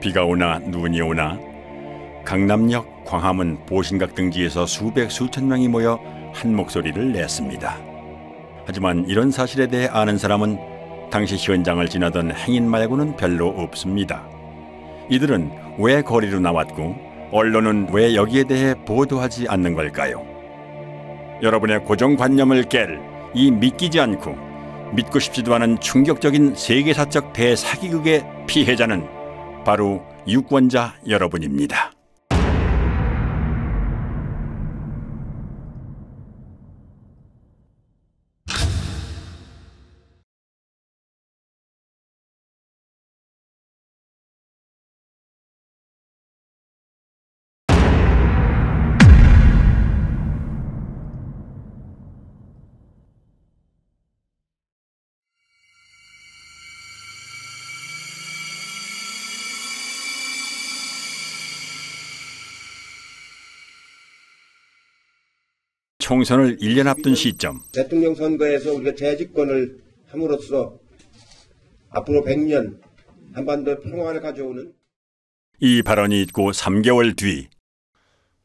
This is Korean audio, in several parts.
비가 오나 눈이 오나 강남역, 광화문, 보신각 등지에서 수백 수천 명이 모여 한 목소리를 냈습니다. 하지만 이런 사실에 대해 아는 사람은 당시 현장을 지나던 행인 말고는 별로 없습니다. 이들은 왜 거리로 나왔고 언론은 왜 여기에 대해 보도하지 않는 걸까요? 여러분의 고정관념을 깰 이 믿기지 않고 믿고 싶지도 않은 충격적인 세계사적 대사기극의 피해자는 바로 유권자 여러분입니다. 총선을 1년 앞둔 시점, 대통령 선거에서 우리가 재집권을 함으로써 앞으로 100년 한반도 평화를 가져오는 이 발언이 있고 3개월 뒤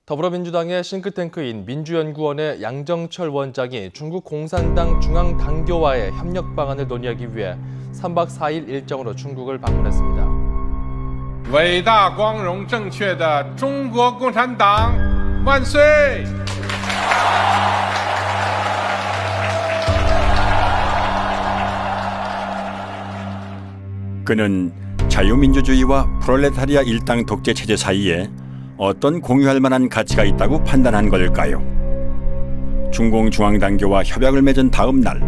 더불어민주당의 싱크탱크인 민주연구원의 양정철 원장이 중국 공산당 중앙당교와의 협력 방안을 논의하기 위해 3박 4일 일정으로 중국을 방문했습니다. 伟大光荣正确的中国共产党万岁! 그는 자유민주주의와 프롤레타리아 일당 독재 체제 사이에 어떤 공유할 만한 가치가 있다고 판단한 걸까요? 중공중앙당교와 협약을 맺은 다음 날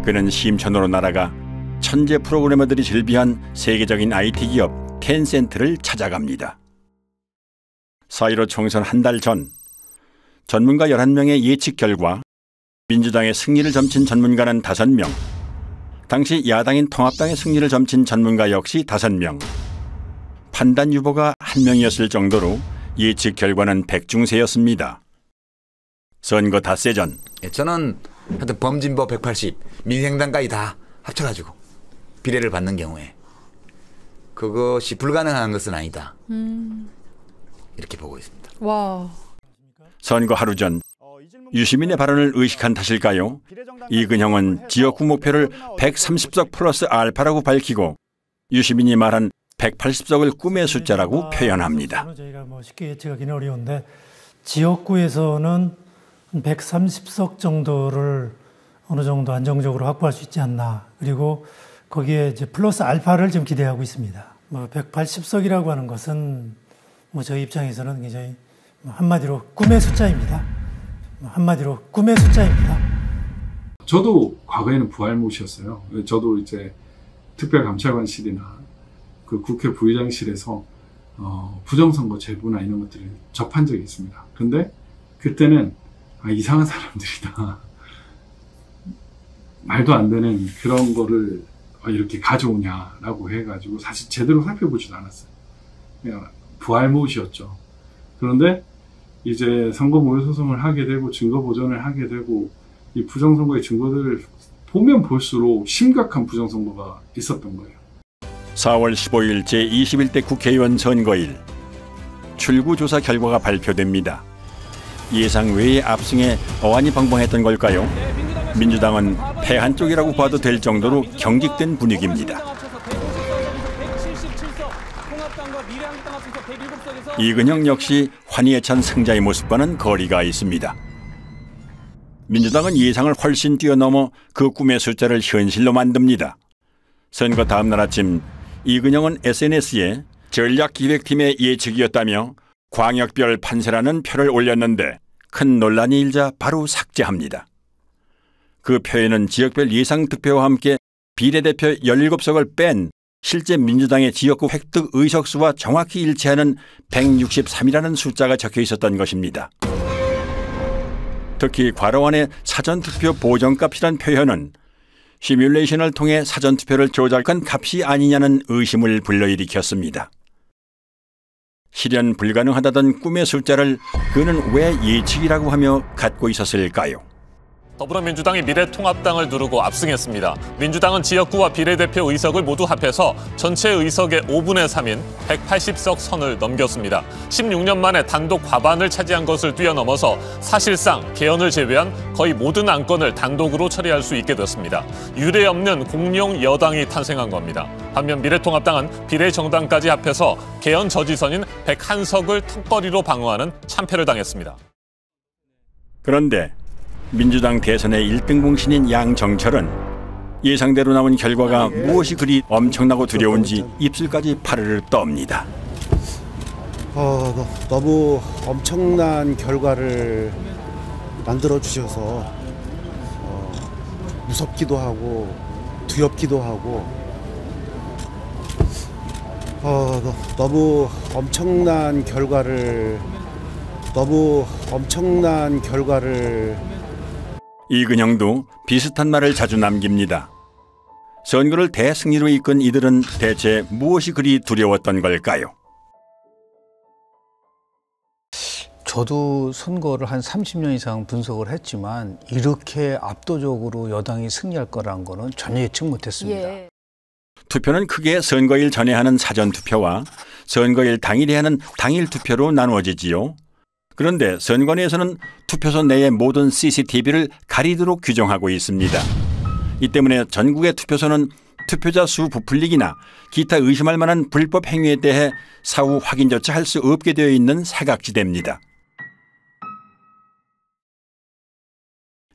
그는 심천으로 날아가 천재 프로그래머들이 즐비한 세계적인 IT 기업 텐센트를 찾아갑니다. 4.15 총선 한 달 전 전문가 11명의 예측 결과 민주당의 승리를 점친 전문가는 5명, 당시 야당인 통합당의 승리를 점친 전문가 역시 5명, 판단 유보가 1명이었을 정도로 예측 결과는 백중세였습니다. 선거 닷새 전 저는 하여튼 범진보 180, 민생당까지 다 합쳐가지고 비례를 받는 경우에 그것이 불가능한 것은 아니다. 이렇게 보고 있습니다. 와. 선거 하루 전 유시민의 발언을 의식한 탓일까요? 이근형은 지역구 목표를 130석 플러스 알파라고 밝히고 유시민이 말한 180석을 꿈의 숫자라고 표현합니다. 저희가 쉽게 예측하기는 어려운데 지역구에서는 130석 정도를 어느 정도 안정적으로 확보할 수 있지 않나. 그리고 거기에 이제 플러스 알파를 좀 기대하고 있습니다. 180석이라고 하는 것은 저희 입장에서는 굉장히 한마디로 꿈의 숫자입니다. 한마디로 꿈의 숫자입니다. 저도 과거에는 부활못이었어요. 저도 이제 특별감찰관실이나 그 국회 부의장실에서 부정선거 제보나 이런 것들을 접한 적이 있습니다. 그런데 그때는 이상한 사람들이다. 말도 안 되는 그런 거를 이렇게 가져오냐라고 해가지고 사실 제대로 살펴보지도 않았어요. 그냥 부활못이었죠. 그런데 이제 선거 모의 소송을 하게 되고 증거 보전을 하게 되고 이 부정선거의 증거들을 보면 볼수록 심각한 부정선거가 있었던 거예요. 4월 15일 제21대 국회의원 선거일 출구조사 결과가 발표됩니다. 예상 외의 압승에 어안이 벙벙했던 걸까요? 민주당은 패한 쪽이라고 봐도 될 정도로 경직된 분위기입니다. 이근형 역시 환희에 찬 승자의 모습과는 거리가 있습니다. 민주당은 예상을 훨씬 뛰어넘어 그 꿈의 숫자를 현실로 만듭니다. 선거 다음 날 아침 이근형은 SNS에 전략기획팀의 예측이었다며 광역별 판세라는 표를 올렸는데 큰 논란이 일자 바로 삭제합니다. 그 표에는 지역별 예상 득표와 함께 비례대표 17석을 뺀 실제 민주당의 지역구 획득 의석수와 정확히 일치하는 163이라는 숫자가 적혀 있었던 것입니다. 특히 괄호안의 사전투표 보정값이란 표현은 시뮬레이션을 통해 사전투표를 조작한 값이 아니냐는 의심을 불러일으켰습니다. 실현 불가능하다던 꿈의 숫자를 그는 왜 예측이라고 하며 갖고 있었을까요? 더불어민주당이 미래통합당을 누르고 압승했습니다. 민주당은 지역구와 비례대표 의석을 모두 합해서 전체 의석의 5분의 3인 180석 선을 넘겼습니다. 16년 만에 단독 과반을 차지한 것을 뛰어넘어서 사실상 개헌을 제외한 거의 모든 안건을 단독으로 처리할 수 있게 됐습니다. 유례 없는 공룡 여당이 탄생한 겁니다. 반면 미래통합당은 비례정당까지 합해서 개헌 저지선인 101석을 턱걸이로 방어하는 참패를 당했습니다. 그런데 민주당 대선의 1등 공신인 양정철은 예상대로 나온 결과가 무엇이 그리 엄청나고 두려운지 입술까지 파르르 떱니다. 너무 엄청난 결과를 만들어 주셔서 무섭기도 하고 두렵기도 하고 너무 엄청난 결과를 이근영도 비슷한 말을 자주 남깁니다. 선거를 대승리로 이끈 이들은 대체 무엇이 그리 두려웠던 걸까요? 저도 선거를 한 30년 이상 분석을 했지만 이렇게 압도적으로 여당이 승리할 거라는 거는 전혀 예측 못했습니다. 예. 투표는 크게 선거일 전에 하는 사전투표와 선거일 당일에 하는 당일투표로 나누어지지요. 그런데 선관위에서는 투표소 내의 모든 CCTV를 가리도록 규정하고 있습니다. 이 때문에 전국의 투표소는 투표자 수 부풀리기나 기타 의심할 만한 불법 행위에 대해 사후 확인조차 할 수 없게 되어 있는 사각지대입니다.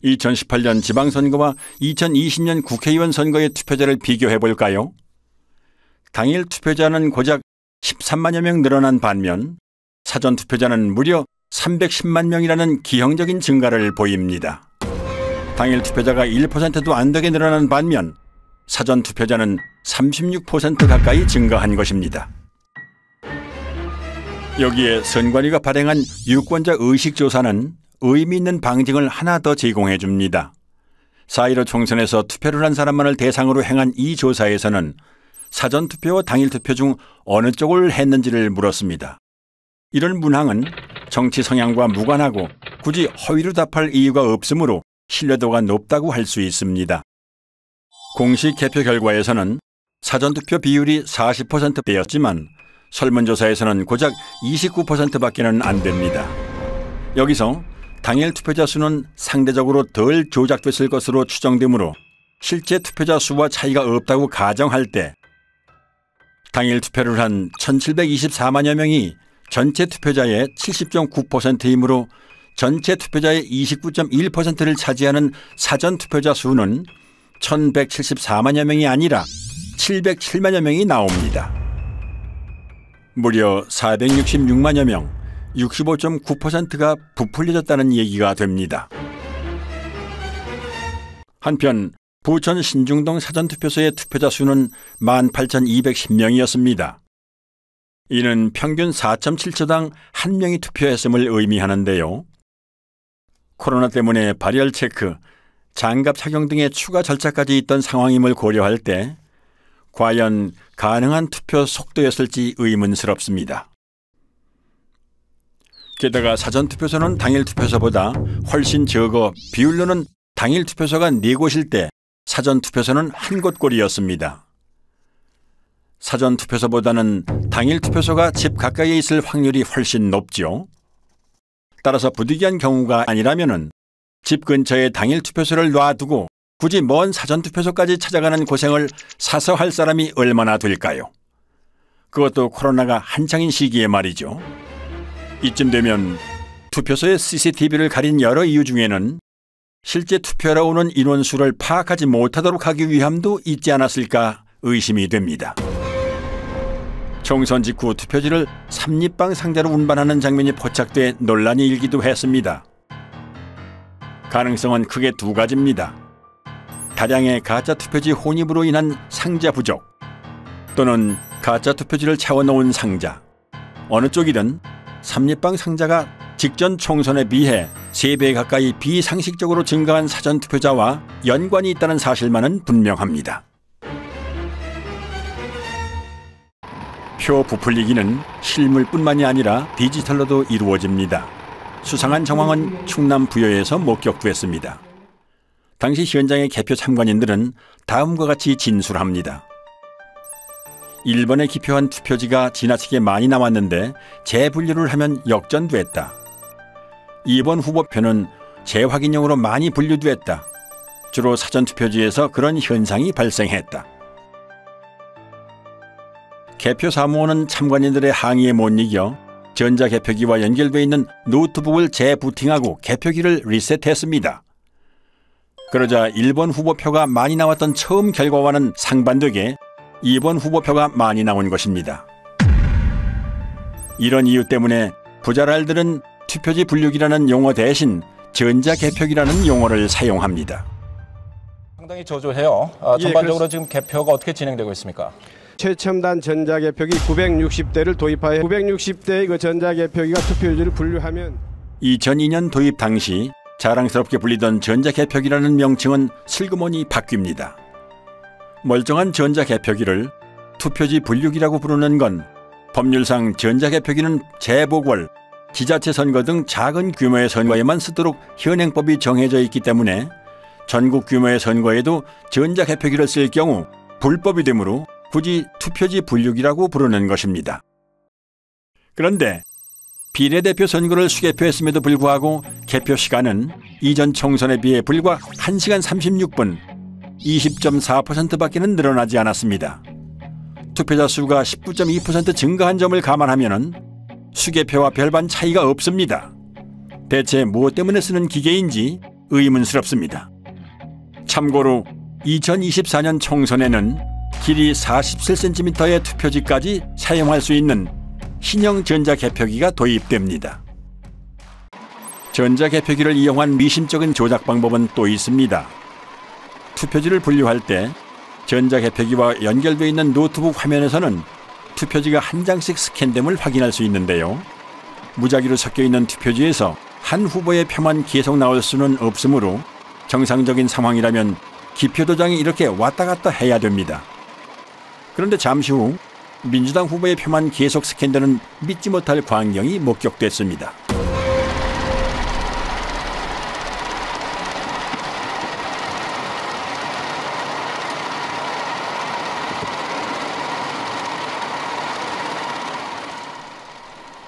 2018년 지방선거와 2020년 국회의원 선거의 투표자를 비교해 볼까요? 당일 투표자는 고작 13만여 명 늘어난 반면 사전투표자는 무려 310만 명이라는 기형적인 증가를 보입니다. 당일 투표자가 1%도 안 되게 늘어난 반면 사전 투표자는 36% 가까이 증가한 것입니다. 여기에 선관위가 발행한 유권자 의식조사는 의미 있는 방증을 하나 더 제공해 줍니다. 4.15 총선에서 투표를 한 사람만을 대상으로 행한 이 조사에서는 사전 투표와 당일 투표 중 어느 쪽을 했는지를 물었습니다. 이런 문항은 정치 성향과 무관하고 굳이 허위로 답할 이유가 없으므로 신뢰도가 높다고 할 수 있습니다. 공식 개표 결과에서는 사전투표 비율이 40%대였지만 설문조사에서는 고작 29%밖에는 안 됩니다. 여기서 당일 투표자 수는 상대적으로 덜 조작됐을 것으로 추정되므로 실제 투표자 수와 차이가 없다고 가정할 때 당일 투표를 한 1,724만여 명이 전체 투표자의 70.9%이므로 전체 투표자의 29.1%를 차지하는 사전 투표자 수는 1,174만여 명이 아니라 707만여 명이 나옵니다. 무려 466만여 명, 65.9%가 부풀려졌다는 얘기가 됩니다. 한편 부천 신중동 사전투표소의 투표자 수는 18,210명이었습니다. 이는 평균 4.7초당 1명이 투표했음을 의미하는데요. 코로나 때문에 발열 체크, 장갑 착용 등의 추가 절차까지 있던 상황임을 고려할 때 과연 가능한 투표 속도였을지 의문스럽습니다. 게다가 사전투표소는 당일투표소보다 훨씬 적어 비율로는 당일투표소가 4곳일 때 사전투표소는 1곳꼴이었습니다. 사전투표소보다는 당일투표소가 집 가까이에 있을 확률이 훨씬 높죠. 따라서 부득이한 경우가 아니라면 집 근처에 당일투표소를 놔두고 굳이 먼 사전투표소까지 찾아가는 고생을 사서 할 사람이 얼마나 될까요? 그것도 코로나가 한창인 시기에 말이죠. 이쯤 되면 투표소의 CCTV를 가린 여러 이유 중에는 실제 투표하러 오는 인원수를 파악하지 못하도록 하기 위함도 있지 않았을까 의심이 됩니다. 총선 직후 투표지를 삼립방 상자로 운반하는 장면이 포착돼 논란이 일기도 했습니다. 가능성은 크게 두 가지입니다. 다량의 가짜 투표지 혼입으로 인한 상자 부족 또는 가짜 투표지를 채워놓은 상자. 어느 쪽이든 삼립방 상자가 직전 총선에 비해 3배 가까이 비상식적으로 증가한 사전투표자와 연관이 있다는 사실만은 분명합니다. 표 부풀리기는 실물뿐만이 아니라 디지털로도 이루어집니다. 수상한 정황은 충남 부여에서 목격됐습니다. 당시 현장의 개표 참관인들은 다음과 같이 진술합니다. 1번에 기표한 투표지가 지나치게 많이 남았는데 재분류를 하면 역전됐다. 2번 후보표는 재확인용으로 많이 분류됐다. 주로 사전투표지에서 그런 현상이 발생했다. 개표 사무원은 참관인들의 항의에 못 이겨 전자개표기와 연결되어 있는 노트북을 재부팅하고 개표기를 리셋했습니다. 그러자 1번 후보표가 많이 나왔던 처음 결과와는 상반되게 2번 후보표가 많이 나온 것입니다. 이런 이유 때문에 부자랄들은 투표지 분류기라는 용어 대신 전자개표기라는 용어를 사용합니다. 상당히 저조해요. 전반적으로 지금 개표가 어떻게 진행되고 있습니까? 최첨단 전자개표기 960대를 도입하여 960대의 그 전자개표기가 투표지를 분류하면 2002년 도입 당시 자랑스럽게 불리던 전자개표기라는 명칭은 슬그머니 바뀝니다. 멀쩡한 전자개표기를 투표지 분류기라고 부르는 건 법률상 전자개표기는 재보궐, 지자체 선거 등 작은 규모의 선거에만 쓰도록 현행법이 정해져 있기 때문에 전국 규모의 선거에도 전자개표기를 쓸 경우 불법이 되므로 굳이 투표지 분류기라고 부르는 것입니다. 그런데 비례대표 선거를 수개표했음에도 불구하고 개표 시간은 이전 총선에 비해 불과 1시간 36분, 20.4%밖에는 늘어나지 않았습니다. 투표자 수가 19.2% 증가한 점을 감안하면 수개표와 별반 차이가 없습니다. 대체 무엇 때문에 쓰는 기계인지 의문스럽습니다. 참고로 2024년 총선에는 길이 47cm의 투표지까지 사용할 수 있는 신형 전자개표기가 도입됩니다. 전자개표기를 이용한 미심쩍은 조작 방법은 또 있습니다. 투표지를 분류할 때 전자개표기와 연결되어 있는 노트북 화면에서는 투표지가 한 장씩 스캔됨을 확인할 수 있는데요. 무작위로 섞여 있는 투표지에서 한 후보의 표만 계속 나올 수는 없으므로 정상적인 상황이라면 기표도장이 이렇게 왔다 갔다 해야 됩니다. 그런데 잠시 후 민주당 후보의 표만 계속 스캔되는 믿지 못할 광경이 목격됐습니다.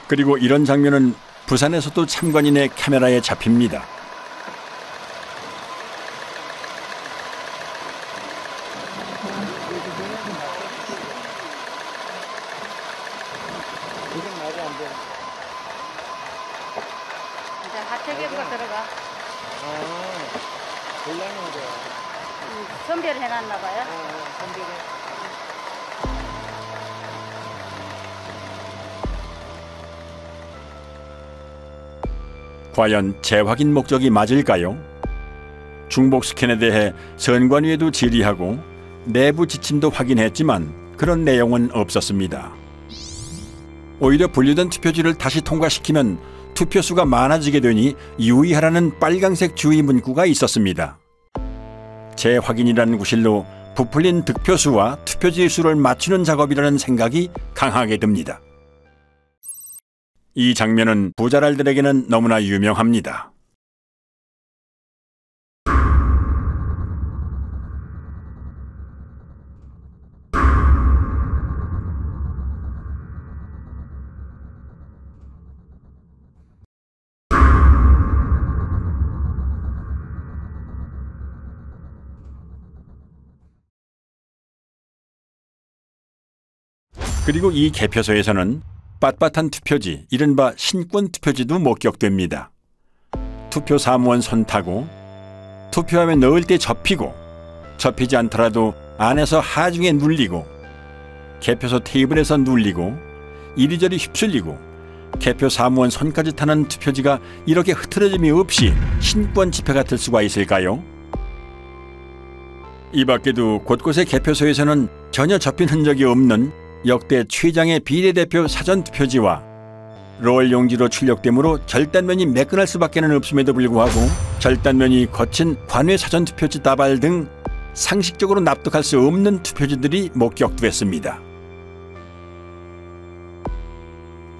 그리고 이런 장면은 부산에서도 참관인의 카메라에 잡힙니다. 선별을 해놨나 봐요. 과연 재확인 목적이 맞을까요? 중복 스캔에 대해 선관위에도 질의하고 내부 지침도 확인했지만 그런 내용은 없었습니다. 오히려 분류된 투표지를 다시 통과시키면 투표수가 많아지게 되니 유의하라는 빨강색 주의 문구가 있었습니다. 재확인이라는 구실로 부풀린 득표수와 투표지 수를 맞추는 작업이라는 생각이 강하게 듭니다. 이 장면은 부자랄들에게는 너무나 유명합니다. 그리고 이 개표소에서는 빳빳한 투표지, 이른바 신권 투표지도 목격됩니다. 투표 사무원 손 타고 투표함에 넣을 때 접히고 접히지 않더라도 안에서 하중에 눌리고 개표소 테이블에서 눌리고 이리저리 휩쓸리고 개표 사무원 손까지 타는 투표지가 이렇게 흐트러짐이 없이 신권 지폐 같을 수가 있을까요? 이 밖에도 곳곳의 개표소에서는 전혀 접힌 흔적이 없는 역대 최장의 비례대표 사전투표지와 롤 용지로 출력되므로 절단면이 매끈할 수밖에는 없음에도 불구하고 절단면이 거친 관외 사전투표지 다발 등 상식적으로 납득할 수 없는 투표지들이 목격됐습니다.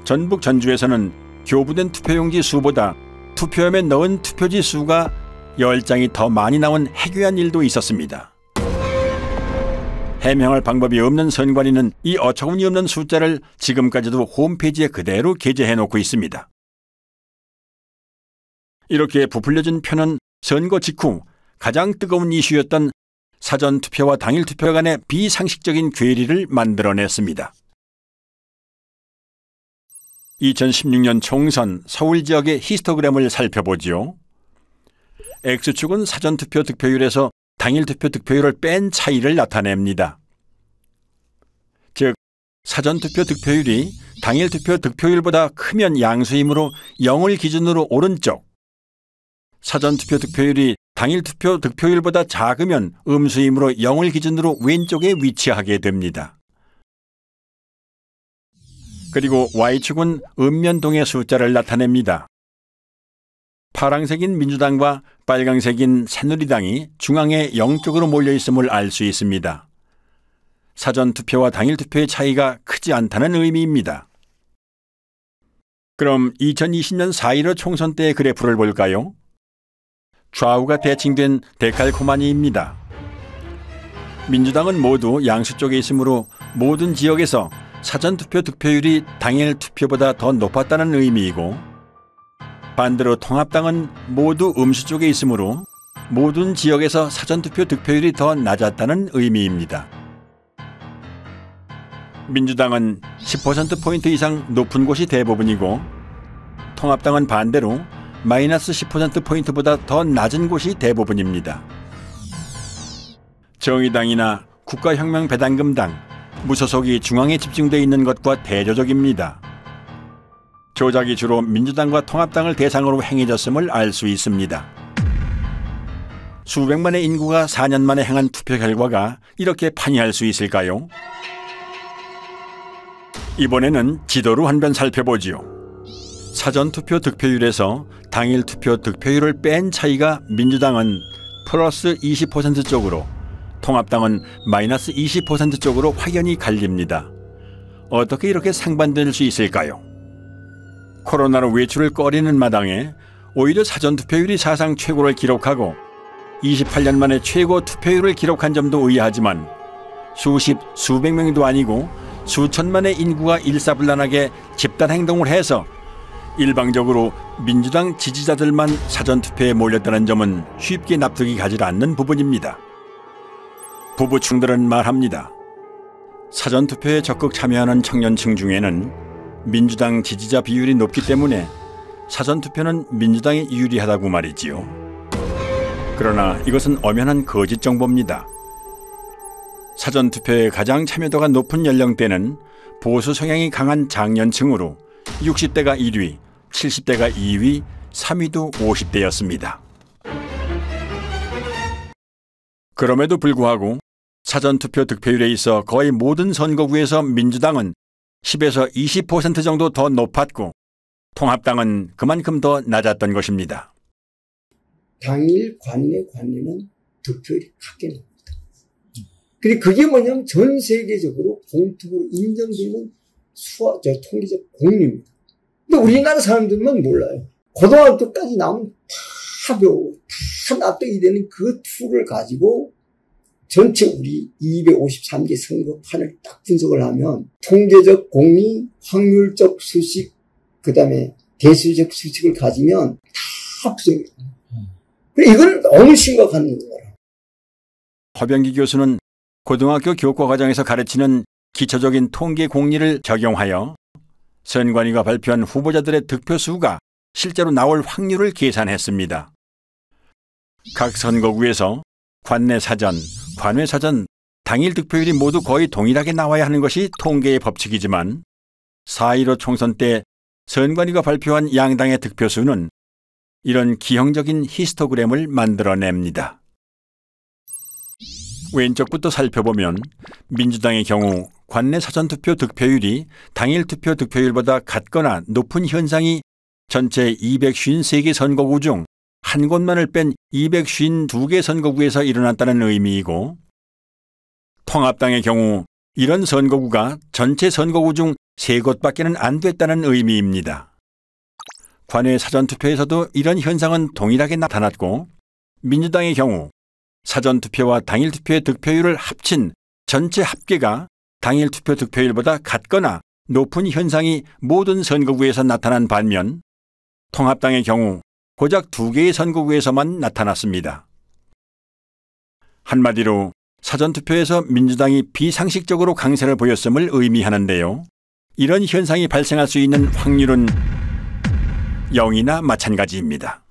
전북 전주에서는 교부된 투표용지 수보다 투표함에 넣은 투표지 수가 10장이 더 많이 나온 해괴한 일도 있었습니다. 해명할 방법이 없는 선관위는 이 어처구니 없는 숫자를 지금까지도 홈페이지에 그대로 게재해놓고 있습니다. 이렇게 부풀려진 표는 선거 직후 가장 뜨거운 이슈였던 사전투표와 당일투표 간의 비상식적인 괴리를 만들어냈습니다. 2016년 총선 서울 지역의 히스토그램을 살펴보죠. X축은 사전투표 득표율에서 당일투표 득표율을 뺀 차이를 나타냅니다. 즉, 사전투표 득표율이 당일투표 득표율보다 크면 양수이므로 0을 기준으로 오른쪽, 사전투표 득표율이 당일투표 득표율보다 작으면 음수이므로 0을 기준으로 왼쪽에 위치하게 됩니다. 그리고 Y축은 음면동의 숫자를 나타냅니다. 파란색인 민주당과 빨강색인 새누리당이 중앙에 0쪽으로 몰려있음을 알 수 있습니다. 사전투표와 당일투표의 차이가 크지 않다는 의미입니다. 그럼 2020년 4.15 총선 때의 그래프를 볼까요? 좌우가 대칭된 데칼코마니입니다. 민주당은 모두 양수 쪽에 있으므로 모든 지역에서 사전투표 득표율이 당일 투표보다 더 높았다는 의미이고, 반대로 통합당은 모두 음수 쪽에 있으므로 모든 지역에서 사전투표 득표율이 더 낮았다는 의미입니다. 민주당은 10%포인트 이상 높은 곳이 대부분이고, 통합당은 반대로 마이너스 10%포인트보다 더 낮은 곳이 대부분입니다. 정의당이나 국가혁명배당금당, 무소속이 중앙에 집중되어 있는 것과 대조적입니다. 조작이 주로 민주당과 통합당을 대상으로 행해졌음을 알 수 있습니다. 수백만의 인구가 4년 만에 행한 투표 결과가 이렇게 판이할 수 있을까요? 이번에는 지도로 한 번 살펴보지요. 사전투표 득표율에서 당일투표 득표율을 뺀 차이가 민주당은 플러스 20% 쪽으로, 통합당은 마이너스 20% 쪽으로 확연히 갈립니다. 어떻게 이렇게 상반될 수 있을까요? 코로나로 외출을 꺼리는 마당에 오히려 사전투표율이 사상 최고를 기록하고 28년 만에 최고 투표율을 기록한 점도 의아하지만, 수십, 수백 명도 아니고 수천만의 인구가 일사불란하게 집단행동을 해서 일방적으로 민주당 지지자들만 사전투표에 몰렸다는 점은 쉽게 납득이 가지 않는 부분입니다. 부부층들은 말합니다. 사전투표에 적극 참여하는 청년층 중에는 민주당 지지자 비율이 높기 때문에 사전투표는 민주당이 유리하다고 말이지요. 그러나 이것은 엄연한 거짓 정보입니다. 사전투표에 가장 참여도가 높은 연령대는 보수 성향이 강한 장년층으로 60대가 1위, 70대가 2위, 3위도 50대였습니다. 그럼에도 불구하고 사전투표 득표율에 있어 거의 모든 선거구에서 민주당은 10에서 20% 정도 더 높았고, 통합당은 그만큼 더 낮았던 것입니다. 당일 관내 관내는 득표율이 크게 납니다. 근데 그게 뭐냐면 전 세계적으로 공통으로 인정되는 통계적 공리입니다. 근데 우리나라 사람들만 몰라요. 고등학교까지 나오면 다 배우고 다 납득이 되는 그 툴을 가지고 전체 우리 253개 선거판을 딱 분석을 하면 통계적 공리, 확률적 수식, 그 다음에 대수적 수식을 가지면 다 분석이 됩니다. 이건 너무 심각한 거라. 허병기 교수는 고등학교 교과과정에서 가르치는 기초적인 통계 공리를 적용하여 선관위가 발표한 후보자들의 득표수가 실제로 나올 확률을 계산했습니다. 각 선거구에서 관내 사전, 관외 사전, 당일 득표율이 모두 거의 동일하게 나와야 하는 것이 통계의 법칙이지만 4.15 총선 때 선관위가 발표한 양당의 득표수는 이런 기형적인 히스토그램을 만들어냅니다. 왼쪽부터 살펴보면 민주당의 경우 관내 사전투표 득표율이 당일 투표 득표율보다 같거나 높은 현상이 전체 253개 선거구 중 한 곳만을 뺀 252개 선거구에서 일어났다는 의미이고, 통합당의 경우 이런 선거구가 전체 선거구 중 3곳밖에는 안 됐다는 의미입니다. 관외 사전투표에서도 이런 현상은 동일하게 나타났고, 민주당의 경우 사전투표와 당일투표의 득표율을 합친 전체 합계가 당일투표 득표율보다 같거나 높은 현상이 모든 선거구에서 나타난 반면 통합당의 경우 고작 2개의 선거구에서만 나타났습니다. 한마디로 사전투표에서 민주당이 비상식적으로 강세를 보였음을 의미하는데요. 이런 현상이 발생할 수 있는 확률은 0이나 마찬가지입니다.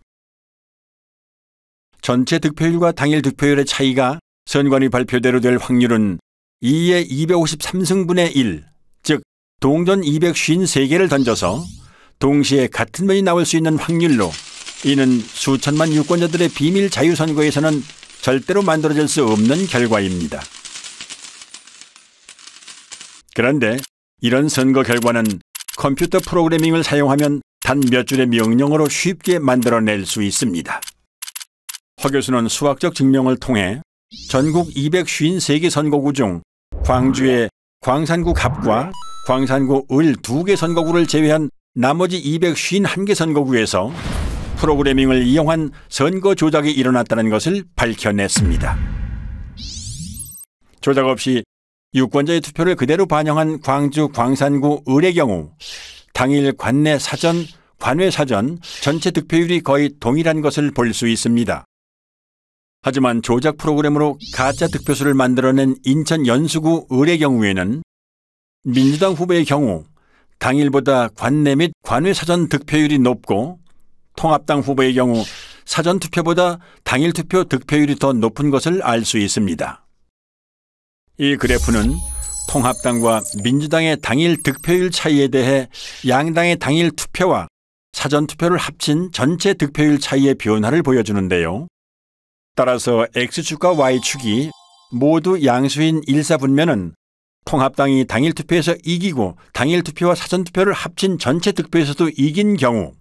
전체 득표율과 당일 득표율의 차이가 선관위 발표대로 될 확률은 2의 253승분의 1, 즉 동전 253개를 던져서 동시에 같은 면이 나올 수 있는 확률로 이는 수천만 유권자들의 비밀 자유선거에서는 절대로 만들어질 수 없는 결과입니다. 그런데 이런 선거 결과는 컴퓨터 프로그래밍을 사용하면 단 몇 줄의 명령어로 쉽게 만들어낼 수 있습니다. 허 교수는 수학적 증명을 통해 전국 253개 선거구 중 광주의 광산구 갑과 광산구 을 2개 선거구를 제외한 나머지 251개 선거구에서 프로그래밍을 이용한 선거 조작이 일어났다는 것을 밝혀냈습니다. 조작 없이 유권자의 투표를 그대로 반영한 광주 광산구 을의 경우 당일 관내 사전, 관외 사전 전체 득표율이 거의 동일한 것을 볼 수 있습니다. 하지만 조작 프로그램으로 가짜 득표수를 만들어낸 인천 연수구 을의 경우에는 민주당 후보의 경우 당일보다 관내 및 관외 사전 득표율이 높고 통합당 후보의 경우 사전투표보다 당일투표 득표율이 더 높은 것을 알 수 있습니다. 이 그래프는 통합당과 민주당의 당일 득표율 차이에 대해 양당의 당일 투표와 사전투표를 합친 전체 득표율 차이의 변화를 보여주는데요. 따라서 X축과 Y축이 모두 양수인 일사분면은 통합당이 당일투표에서 이기고 당일투표와 사전투표를 합친 전체 득표에서도 이긴 경우,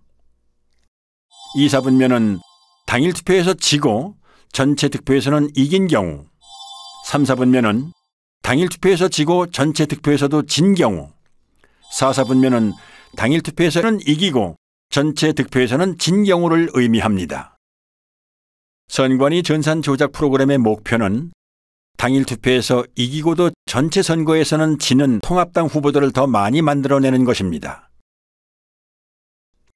이사분면은 당일투표에서 지고 전체 득표에서는 이긴 경우, 삼사분면은 당일투표에서 지고 전체 득표에서도 진 경우, 사사분면은 당일투표에서는 이기고 전체 득표에서는 진 경우를 의미합니다. 선관위 전산 조작 프로그램의 목표는 당일 투표에서 이기고도 전체 선거에서는 지는 통합당 후보들을 더 많이 만들어내는 것입니다.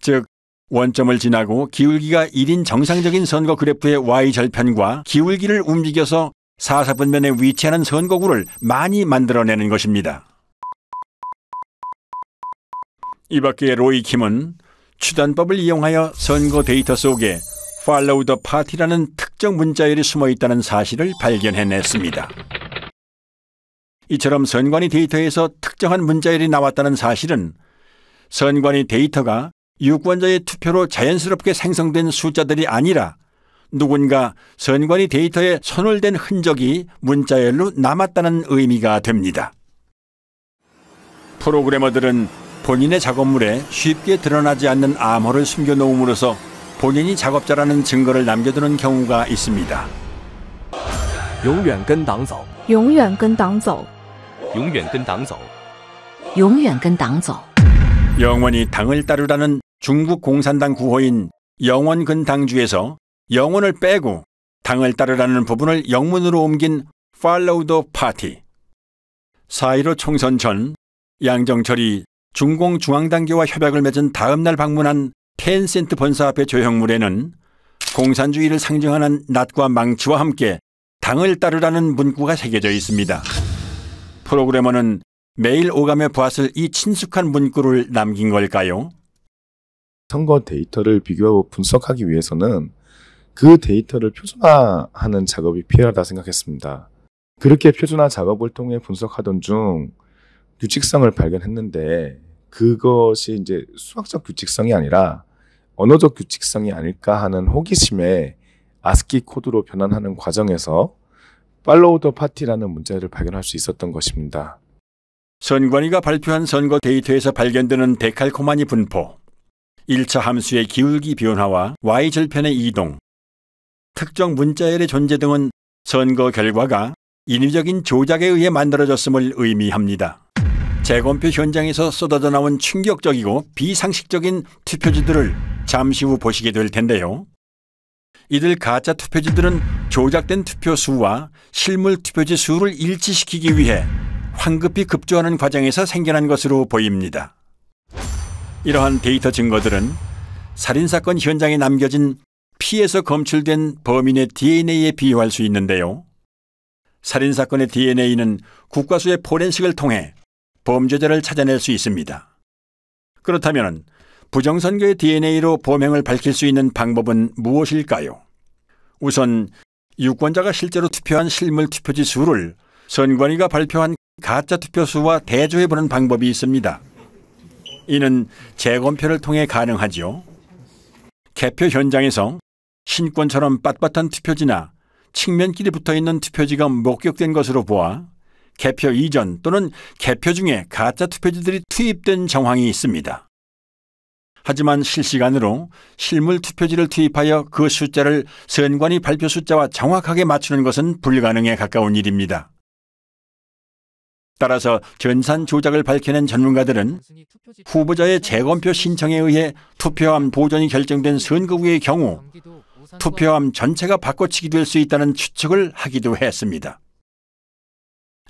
즉, 원점을 지나고 기울기가 1인 정상적인 선거 그래프의 Y절편과 기울기를 움직여서 사사분면에 위치하는 선거구를 많이 만들어내는 것입니다. 이 밖에 로이 킴은 추단법을 이용하여 선거 데이터 속에 Follow the Party라는 특정 문자열이 숨어 있다는 사실을 발견해냈습니다. 이처럼 선관위 데이터에서 특정한 문자열이 나왔다는 사실은 선관위 데이터가 유권자의 투표로 자연스럽게 생성된 숫자들이 아니라 누군가 선관위 데이터에 손을 댄 흔적이 문자열로 남았다는 의미가 됩니다. 프로그래머들은 본인의 작업물에 쉽게 드러나지 않는 암호를 숨겨놓음으로써 본인이 작업자라는 증거를 남겨두는 경우가 있습니다. 永远跟党走永远跟党走永远跟党走永远跟党走 영원히 당을 따르라는 중국 공산당 구호인 영원근당주에서 영원을 빼고 당을 따르라는 부분을 영문으로 옮긴 Follow the Party. 4.15 총선 전 양정철이 중공중앙당교와 협약을 맺은 다음 날 방문한 텐센트 본사 앞의 조형물에는 공산주의를 상징하는 낫과 망치와 함께 당을 따르라는 문구가 새겨져 있습니다. 프로그래머는 매일 오감에 보았을 이 친숙한 문구를 남긴 걸까요? 선거 데이터를 비교하고 분석하기 위해서는 그 데이터를 표준화하는 작업이 필요하다 생각했습니다. 그렇게 표준화 작업을 통해 분석하던 중 규칙성을 발견했는데 그것이 이제 수학적 규칙성이 아니라 언어적 규칙성이 아닐까 하는 호기심에 아스키 코드로 변환하는 과정에서 Follow the Party라는 문자를 발견할 수 있었던 것입니다. 선관위가 발표한 선거 데이터에서 발견되는 데칼코마니 분포, 1차 함수의 기울기 변화와 Y절편의 이동, 특정 문자열의 존재 등은 선거 결과가 인위적인 조작에 의해 만들어졌음을 의미합니다. 재검표 현장에서 쏟아져 나온 충격적이고 비상식적인 투표지들을 잠시 후 보시게 될 텐데요. 이들 가짜 투표지들은 조작된 투표 수와 실물 투표지 수를 일치시키기 위해 황급히 급조하는 과정에서 생겨난 것으로 보입니다. 이러한 데이터 증거들은 살인사건 현장에 남겨진 피에서 검출된 범인의 DNA에 비유할 수 있는데요. 살인사건의 DNA는 국과수의 포렌식을 통해 범죄자를 찾아낼 수 있습니다. 그렇다면 부정선거의 DNA로 범행을 밝힐 수 있는 방법은 무엇일까요? 우선 유권자가 실제로 투표한 실물 투표지 수를 선관위가 발표한 가짜 투표수와 대조해보는 방법이 있습니다. 이는 재검표를 통해 가능하죠. 개표 현장에서 신권처럼 빳빳한 투표지나 측면끼리 붙어있는 투표지가 목격된 것으로 보아 개표 이전 또는 개표 중에 가짜 투표지들이 투입된 정황이 있습니다. 하지만 실시간으로 실물 투표지를 투입하여 그 숫자를 선관위 발표 숫자와 정확하게 맞추는 것은 불가능에 가까운 일입니다. 따라서 전산 조작을 밝혀낸 전문가들은 후보자의 재검표 신청에 의해 투표함 보존이 결정된 선거구의 경우 투표함 전체가 바꿔치기 될 수 있다는 추측을 하기도 했습니다.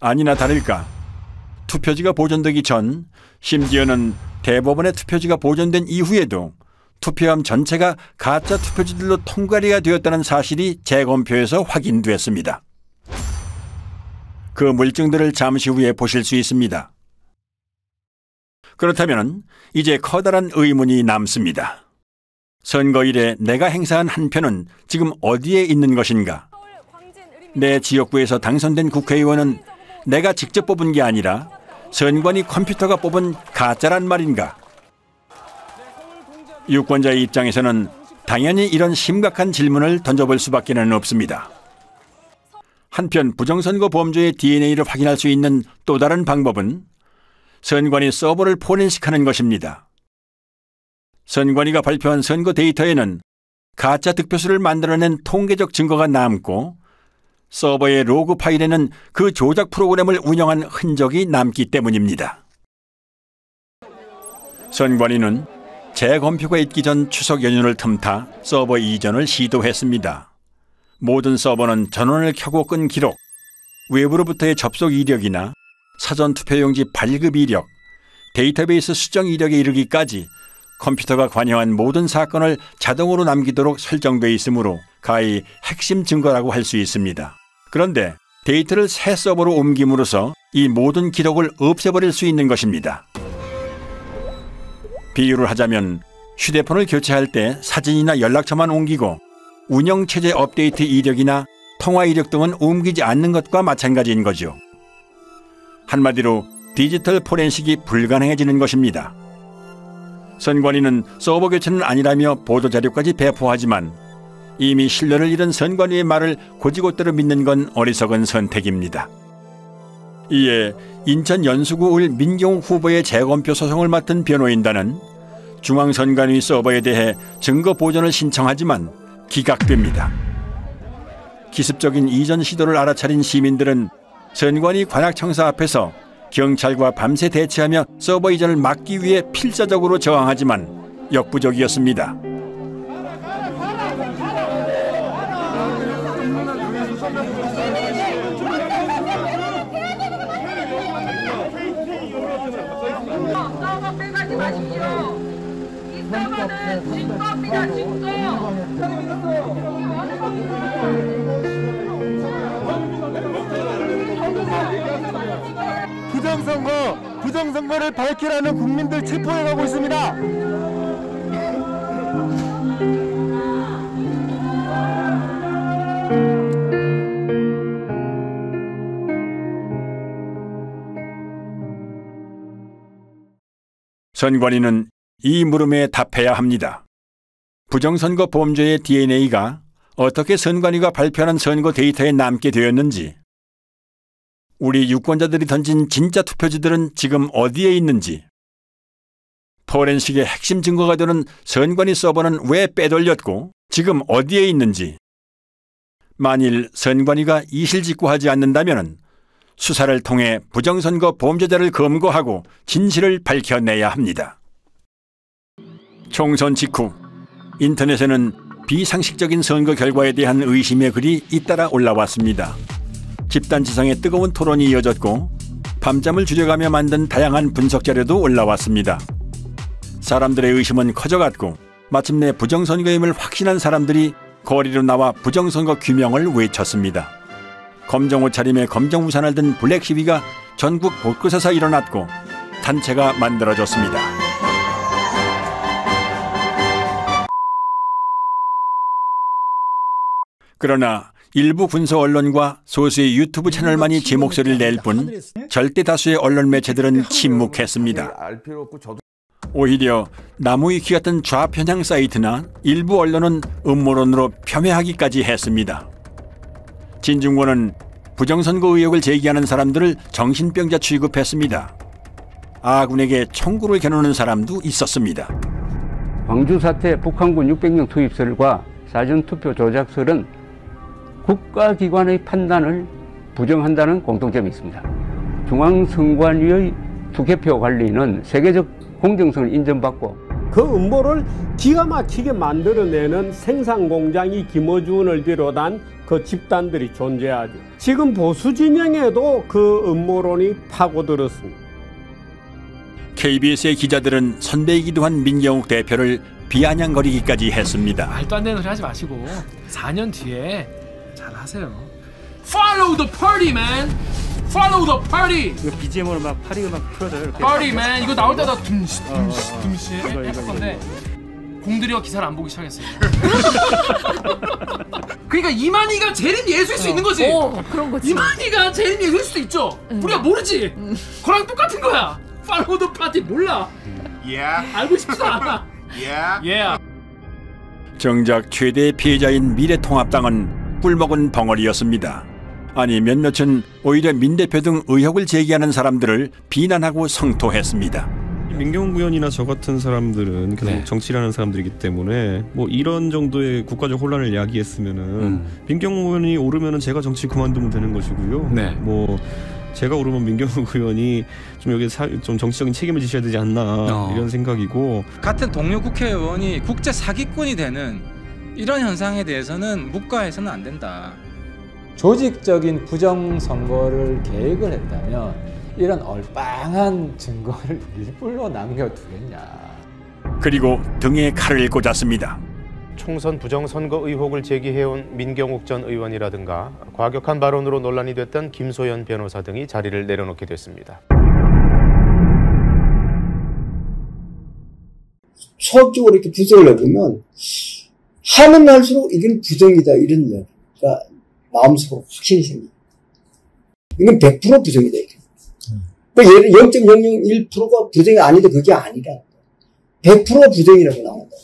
아니나 다를까 투표지가 보존되기 전, 심지어는 대법원의 투표지가 보존된 이후에도 투표함 전체가 가짜 투표지들로 통과리가 되었다는 사실이 재검표에서 확인됐습니다. 그 물증들을 잠시 후에 보실 수 있습니다. 그렇다면 이제 커다란 의문이 남습니다. 선거일에 내가 행사한 한 표는 지금 어디에 있는 것인가? 내 지역구에서 당선된 국회의원은 내가 직접 뽑은 게 아니라 선관위 컴퓨터가 뽑은 가짜란 말인가? 유권자의 입장에서는 당연히 이런 심각한 질문을 던져볼 수밖에 없습니다. 한편 부정선거 범죄의 DNA를 확인할 수 있는 또 다른 방법은 선관위 서버를 포렌식하는 것입니다. 선관위가 발표한 선거 데이터에는 가짜 득표수를 만들어낸 통계적 증거가 남고 서버의 로그 파일에는 그 조작 프로그램을 운영한 흔적이 남기 때문입니다. 선관위는 재검표가 있기 전 추석 연휴를 틈타 서버 이전을 시도했습니다. 모든 서버는 전원을 켜고 끈 기록, 외부로부터의 접속 이력이나 사전 투표용지 발급 이력, 데이터베이스 수정 이력에 이르기까지 컴퓨터가 관여한 모든 사건을 자동으로 남기도록 설정되어 있으므로 가히 핵심 증거라고 할 수 있습니다. 그런데 데이터를 새 서버로 옮김으로써 이 모든 기록을 없애버릴 수 있는 것입니다. 비유를 하자면 휴대폰을 교체할 때 사진이나 연락처만 옮기고 운영체제 업데이트 이력이나 통화 이력 등은 옮기지 않는 것과 마찬가지인 거죠. 한마디로 디지털 포렌식이 불가능해지는 것입니다. 선관위는 서버 교체는 아니라며 보도자료까지 배포하지만 이미 신뢰를 잃은 선관위의 말을 곧이곧대로 믿는 건 어리석은 선택입니다. 이에 인천 연수구을 민경욱 후보의 재검표 소송을 맡은 변호인단은 중앙선관위 서버에 대해 증거 보존을 신청하지만 기각됩니다. 기습적인 이전 시도를 알아차린 시민들은 선관위 관악청사 앞에서 경찰과 밤새 대치하며 서버 이전을 막기 위해 필사적으로 저항하지만 역부족이었습니다. 부정선거를 밝히라는 국민들 체포해가고 있습니다. 선관위는 이 물음에 답해야 합니다. 부정선거 범죄의 DNA가 어떻게 선관위가 발표하는 선거 데이터에 남게 되었는지, 우리 유권자들이 던진 진짜 투표지들은 지금 어디에 있는지, 포렌식의 핵심 증거가 되는 선관위 서버는 왜 빼돌렸고 지금 어디에 있는지, 만일 선관위가 이실직고하지 않는다면 수사를 통해 부정선거 범죄자를 검거하고 진실을 밝혀내야 합니다. 총선 직후 인터넷에는 비상식적인 선거 결과에 대한 의심의 글이 잇따라 올라왔습니다. 집단지성의 뜨거운 토론이 이어졌고 밤잠을 줄여가며 만든 다양한 분석 자료도 올라왔습니다. 사람들의 의심은 커져갔고 마침내 부정선거임을 확신한 사람들이 거리로 나와 부정선거 규명을 외쳤습니다. 검정 옷차림에 검정 우산을 든 블랙 시위가 전국 곳곳에서 일어났고 단체가 만들어졌습니다. 그러나 일부 군소 언론과 소수의 유튜브 채널만이 제 목소리를 낼 뿐 절대 다수의 언론 매체들은 침묵했습니다. 오히려 나무위키 같은 좌편향 사이트나 일부 언론은 음모론으로 폄훼하기까지 했습니다. 진중권은 부정선거 의혹을 제기하는 사람들을 정신병자 취급했습니다. 아군에게 총구를 겨누는 사람도 있었습니다. 광주 사태 북한군 600명 투입설과 사전투표 조작설은 국가기관의 판단을 부정한다는 공통점이 있습니다. 중앙선관위의 투개표 관리는 세계적 공정성을 인정받고 그 음모를 기가 막히게 만들어내는 생산공장이 김어준을 비롯한 그 집단들이 존재하죠. 지금 보수 진영에도 그 음모론이 파고들었습니다. KBS의 기자들은 선배이기도 한 민경욱 대표를 비아냥거리기까지 했습니다. 말도 안 되는 소리 하지 마시고 4년 뒤에 잘 하세요. Follow the party, man. Follow the party. 이거 BGM으로 막 파리 음악 틀어줘요. 이렇게. Party, man. 이거 나올 때다 둠시 했을 건데 공들여 기사를 안 보기 시작했어요. 그러니까 이만희가 재림 예수일 수 있는 거지. 그런 거지. 이만희가 재림 예수일 수도 있죠. 우리가 모르지. 그랑 똑같은 거야. Follow the party 몰라. 알고 싶지도 않아. 정작 최대의 피해자인 미래통합당은 꿀먹은 벙어리였습니다. 아니 몇몇은 오히려 민 대표 등 의혹을 제기하는 사람들을 비난하고 성토했습니다. 민경욱 의원이나 저 같은 사람들은 계속 정치를 하는 사람들이기 때문에 뭐 이런 정도의 국가적 혼란을 야기했으면은 민경욱 의원이 오르면은 제가 정치 그만두면 되는 것이고요. 뭐 제가 오르면 민경욱 의원이 좀 여기 좀 정치적인 책임을 지셔야 되지 않나 이런 생각이고, 같은 동료 국회의원이 국제 사기꾼이 되는 이런 현상에 대해서는 묵과해서는 안 된다. 조직적인 부정선거를 계획을 했다면 이런 얼빵한 증거를 일부러 남겨두겠냐. 그리고 등에 칼을 꽂았습니다. 총선 부정선거 의혹을 제기해온 민경욱 전 의원이라든가 과격한 발언으로 논란이 됐던 김소연 변호사 등이 자리를 내려놓게 됐습니다. 수학적으로 이렇게 분석을 해보면 하면 할수록 이건 부정이다 이런 이야기가 마음속으로 확신이 생깁니다. 이건 100% 부정이다. 예를 0.001%가 부정이 아니다 그게 아니라 100% 부정이라고 나온다.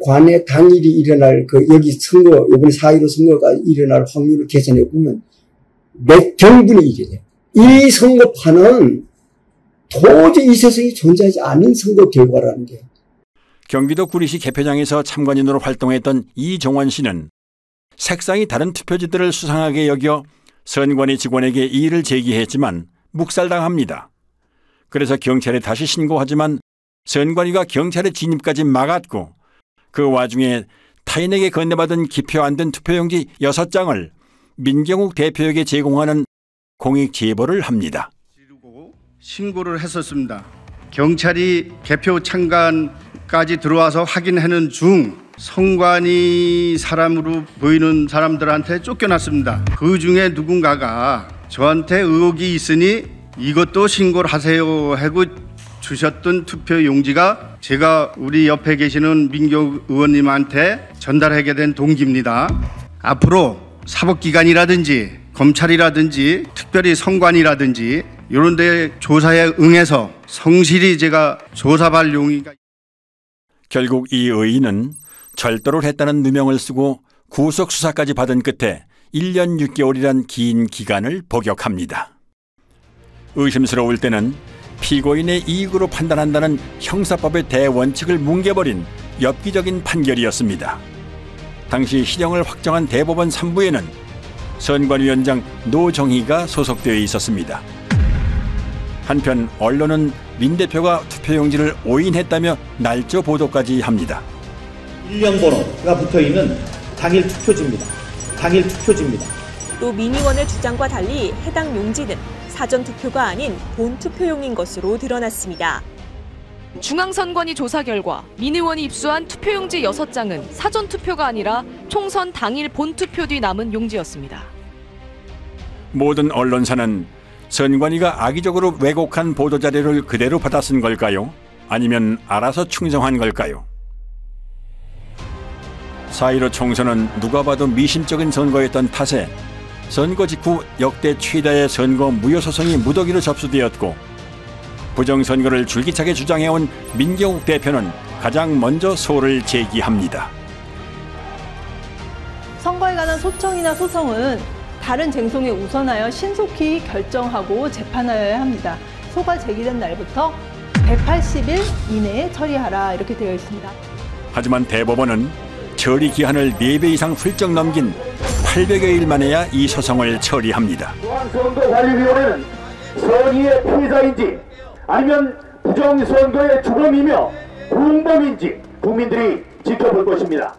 관내 당일이 일어날 여기 선거 이번에 4.15 선거가 일어날 확률을 계산해 보면 몇 경분이 이래. 이 선거판은 도저히 이 세상에 존재하지 않는 선거 결과라는 게. 경기도 구리시 개표장에서 참관인으로 활동했던 이종원 씨는 색상이 다른 투표지들을 수상하게 여겨 선관위 직원에게 이의를 제기했지만 묵살당합니다. 그래서 경찰에 다시 신고하지만 선관위가 경찰의 진입까지 막았고 그 와중에 타인에게 건네받은 기표 안 된 투표용지 6장을 민경욱 대표에게 제공하는 공익 제보를 합니다. 신고를 했었습니다. 경찰이 개표 참관까지 들어와서 확인하는 중 선관위 사람으로 보이는 사람들한테 쫓겨났습니다. 그 중에 누군가가 저한테 의혹이 있으니 이것도 신고를 하세요 하고 주셨던 투표 용지가 제가 우리 옆에 계시는 민경욱 의원님한테 전달하게 된 동기입니다. 앞으로 사법기관이라든지 검찰이라든지 특별히 선관위라든지 이런 데 조사에 응해서 성실히 제가 조사할 용의가. 결국 이 의인은 절도를 했다는 누명을 쓰고 구속 수사까지 받은 끝에 1년 6개월이란 긴 기간을 복역합니다. 의심스러울 때는 피고인의 이익으로 판단한다는 형사법의 대원칙을 뭉개버린 엽기적인 판결이었습니다. 당시 실형을 확정한 대법원 3부에는 선관위원장 노정희가 소속되어 있었습니다. 한편 언론은 민 대표가 투표용지를 오인했다며 날조 보도까지 합니다. 일련번호 붙어있는 당일 투표지입니다. 당일 투표지입니다. 또 민의원의 주장과 달리 해당 용지는 사전투표가 아닌 본투표용인 것으로 드러났습니다. 중앙선관위 조사 결과 민의원이 입수한 투표용지 6장은 사전투표가 아니라 총선 당일 본투표 뒤 남은 용지였습니다. 모든 언론사는 선관위가 악의적으로 왜곡한 보도자료를 그대로 받아 쓴 걸까요? 아니면 알아서 충성한 걸까요? 4.15 총선은 누가 봐도 미심쩍은 선거였던 탓에 선거 직후 역대 최다의 선거 무효소송이 무더기로 접수되었고, 부정선거를 줄기차게 주장해온 민경욱 대표는 가장 먼저 소를 제기합니다. 선거에 관한 소청이나 소송은 다른 쟁송에 우선하여 신속히 결정하고 재판하여야 합니다. 소가 제기된 날부터 180일 이내에 처리하라, 이렇게 되어 있습니다. 하지만 대법원은 처리 기한을 4배 이상 훌쩍 넘긴 800여일 만에야 이 소송을 처리합니다. 중앙선거관리위원회는 선의의 피해자인지 아니면 부정선거의 주범이며 공범인지 국민들이 지켜볼 것입니다.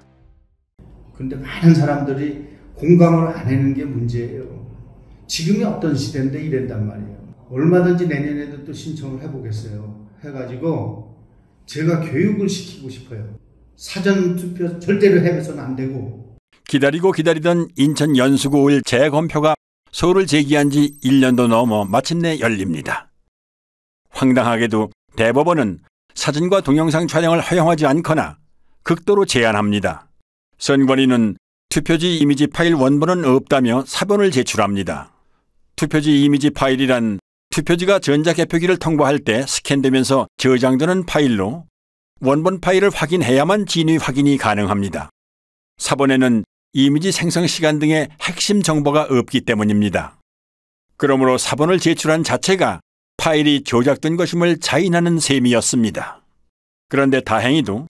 그런데 많은 사람들이 공감을 안 하는 게 문제예요. 지금이 어떤 시대인데 이랬단 말이에요. 얼마든지 내년에도 또 신청을 해보겠어요. 해가지고 제가 교육을 시키고 싶어요. 사전투표 절대로 해서는 안 되고. 기다리고 기다리던 인천 연수구을 재검표가 소를 제기한 지 1년도 넘어 마침내 열립니다. 황당하게도 대법원은 사진과 동영상 촬영을 허용하지 않거나 극도로 제한합니다. 선관위는 투표지 이미지 파일 원본은 없다며 사본을 제출합니다. 투표지 이미지 파일이란 투표지가 전자개표기를 통과할 때 스캔되면서 저장되는 파일로 원본 파일을 확인해야만 진위 확인이 가능합니다. 사본에는 이미지 생성 시간 등의 핵심 정보가 없기 때문입니다. 그러므로 사본을 제출한 자체가 파일이 조작된 것임을 자인하는 셈이었습니다. 그런데 다행히도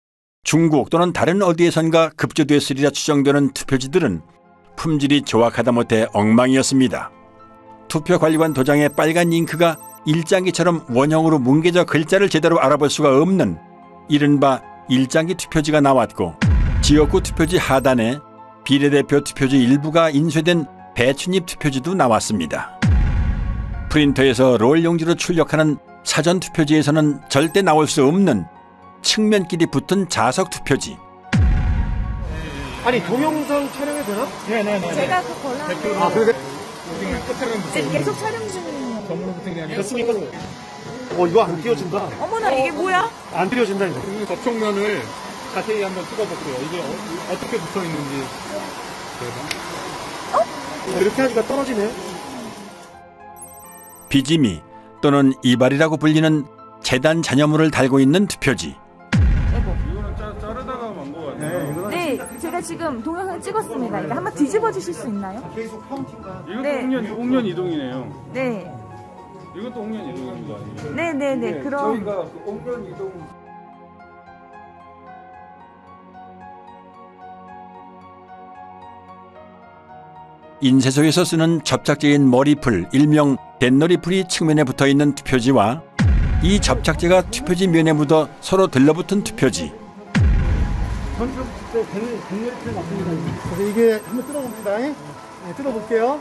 중국 또는 다른 어디에선가 급조됐으리라 추정되는 투표지들은 품질이 조악하다 못해 엉망이었습니다. 투표관리관 도장의 빨간 잉크가 일장기처럼 원형으로 뭉개져 글자를 제대로 알아볼 수가 없는 이른바 일장기 투표지가 나왔고, 지역구 투표지 하단에 비례대표 투표지 일부가 인쇄된 배춧잎 투표지도 나왔습니다. 프린터에서 롤 용지로 출력하는 사전 투표지에서는 절대 나올 수 없는 측면끼리 붙은 자석 투표지. 아니 동영상 촬영해도 되나? 네네네. 제가 그 권한. 아 그래? 계속 촬영 중이에요. 됐습니까? 이거 안 띄워진다. 어머나, 이게 뭐야? 안 띄워진다 이거. 이 접촉면을 자세히 한번 찍어볼게요. 이게 어떻게 붙어 있는지. 이렇게 하니까 떨어지네. 비지미 또는 이발이라고 불리는 재단 잔여물을 달고 있는 투표지. 이거는 자르다가 만 거 같아요. 네, 제가 지금 동영상 찍었습니다. 이거 한번 뒤집어 주실 수 있나요? 계속 카운팅가? 이것도 네. 옥년 이동이네요. 네. 이것도 옥년 이동입니다. 네네네. 그럼 저희가 그 옥년 이동. 인쇄소에서 쓰는 접착제인 머리풀, 일명 댄너리풀이 측면에 붙어있는 투표지와 이 접착제가 투표지 면에 묻어 서로 들러붙은 투표지. 그래서 이게 한번 뜯어봅니다. 네, 뜯어볼게요.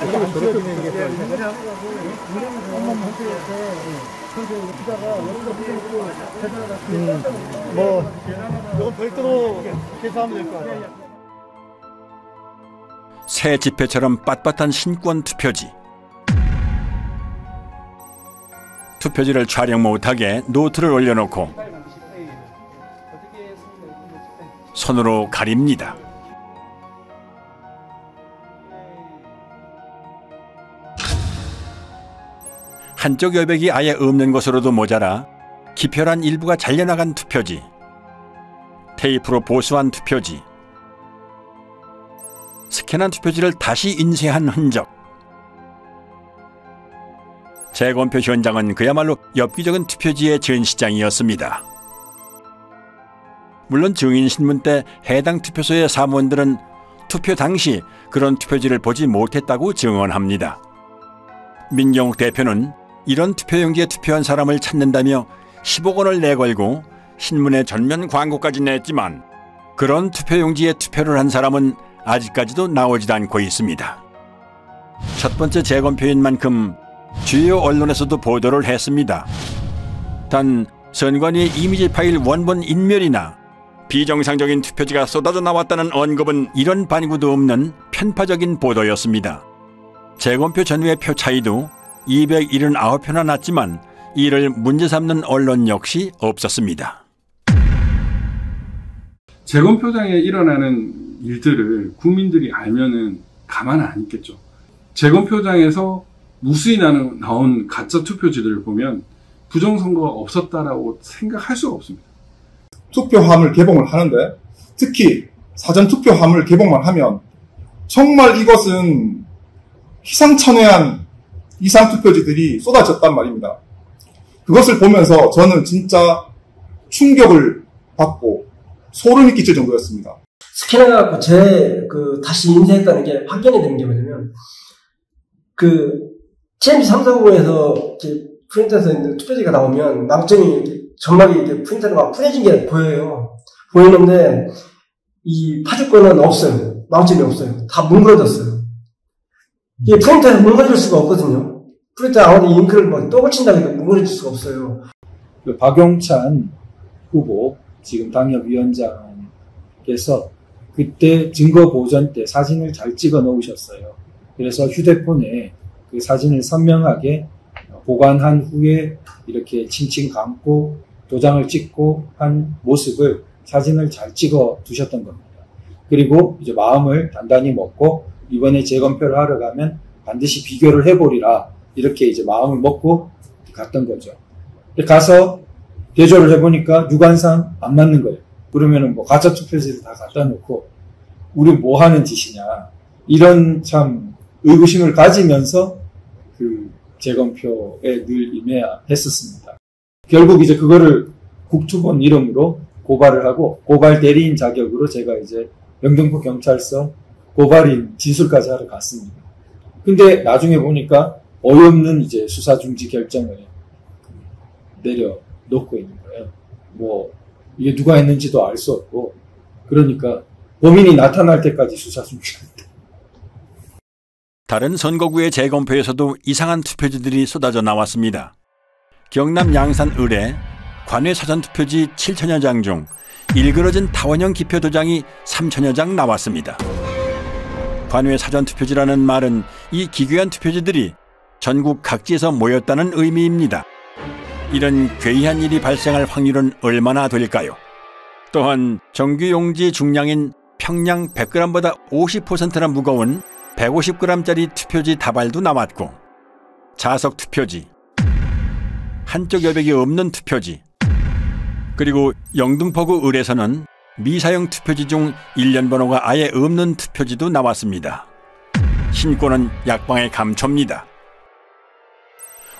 이건 별도로 계산하면 될 것 같아요. 새 지폐처럼 빳빳한 신권 투표지. 투표지를 촬영 못하게 노트를 올려놓고 손으로 가립니다. 한쪽 여백이 아예 없는 것으로도 모자라 기표란 일부가 잘려나간 투표지, 테이프로 보수한 투표지, 스캔한 투표지를 다시 인쇄한 흔적. 재검표 현장은 그야말로 엽기적인 투표지의 전시장이었습니다. 물론 증인신문 때 해당 투표소의 사무원들은 투표 당시 그런 투표지를 보지 못했다고 증언합니다. 민경욱 대표는 이런 투표용지에 투표한 사람을 찾는다며 10억 원을 내걸고 신문에 전면 광고까지 냈지만 그런 투표용지에 투표를 한 사람은 아직까지도 나오지도 않고 있습니다. 첫 번째 재검표인 만큼 주요 언론에서도 보도를 했습니다. 단 선관위의 이미지 파일 원본 인멸이나 비정상적인 투표지가 쏟아져 나왔다는 언급은 이런 반구도 없는 편파적인 보도였습니다. 재검표 전후의 표 차이도 279표나 났지만 이를 문제 삼는 언론 역시 없었습니다. 재검표장에 일어나는 일들을 국민들이 알면은 가만 안 있겠죠. 재검표장에서 무수히 나온 가짜 투표지들을 보면 부정선거가 없었다라고 생각할 수가 없습니다. 투표함을 개봉을 하는데 특히 사전투표함을 개봉만 하면 정말 이것은 희상천외한 이상투표지들이 쏟아졌단 말입니다. 그것을 보면서 저는 진짜 충격을 받고 소름이 끼칠 정도였습니다. 스캔해갖고 다시 인쇄했다는 게 확인이 되는 게 뭐냐면, TMC 340에서 프린터에서 있는 투표지가 나오면 망점이 점막이 이렇게 프린터로 막 풀어진 게 보여요. 보이는데, 이 파주권은 없어요. 망점이 없어요. 다 뭉그러졌어요. 이게 프린터에서 뭉그러질 수가 없거든요. 프린터 아무리 잉크를 막 또 붙인다고 해도 뭉그러질 수가 없어요. 박용찬 후보, 지금 당협위원장께서 그때 증거 보전 때 사진을 잘 찍어 놓으셨어요. 그래서 휴대폰에 그 사진을 선명하게 보관한 후에 이렇게 칭칭 감고 도장을 찍고 한 모습을 사진을 잘 찍어 두셨던 겁니다. 그리고 이제 마음을 단단히 먹고 이번에 재검표를 하러 가면 반드시 비교를 해보리라 이렇게 이제 마음을 먹고 갔던 거죠. 가서 대조를 해보니까 유관상 안 맞는 거예요. 그러면은 뭐 가짜 투표지를 다 갖다 놓고 우리 뭐 하는 짓이냐 이런 참 의구심을 가지면서 그 재검표에 늘 임해했었습니다. 결국 이제 그거를 국투본 이름으로 고발을 하고 고발 대리인 자격으로 제가 이제 영등포 경찰서 고발인 진술까지 하러 갔습니다. 근데 나중에 보니까 어이없는 이제 수사 중지 결정을 내려놓고 있는 거예요. 뭐 이게 누가 했는지도 알 수 없고 그러니까 범인이 나타날 때까지 수사 중지한다. 다른 선거구의 재검표에서도 이상한 투표지들이 쏟아져 나왔습니다. 경남 양산 을에 관외 사전투표지 7천여 장 중 일그러진 타원형 기표 도장이 3천여 장 나왔습니다. 관외 사전투표지라는 말은 이 기괴한 투표지들이 전국 각지에서 모였다는 의미입니다. 이런 괴이한 일이 발생할 확률은 얼마나 될까요? 또한 정규용지 중량인 평량 100g보다 50%나 무거운 150g짜리 투표지 다발도 나왔고 자석 투표지, 한쪽 여백이 없는 투표지, 그리고 영등포구 을에서는 미사용 투표지 중 일련 번호가 아예 없는 투표지도 나왔습니다. 신고는 약방의 감초입니다.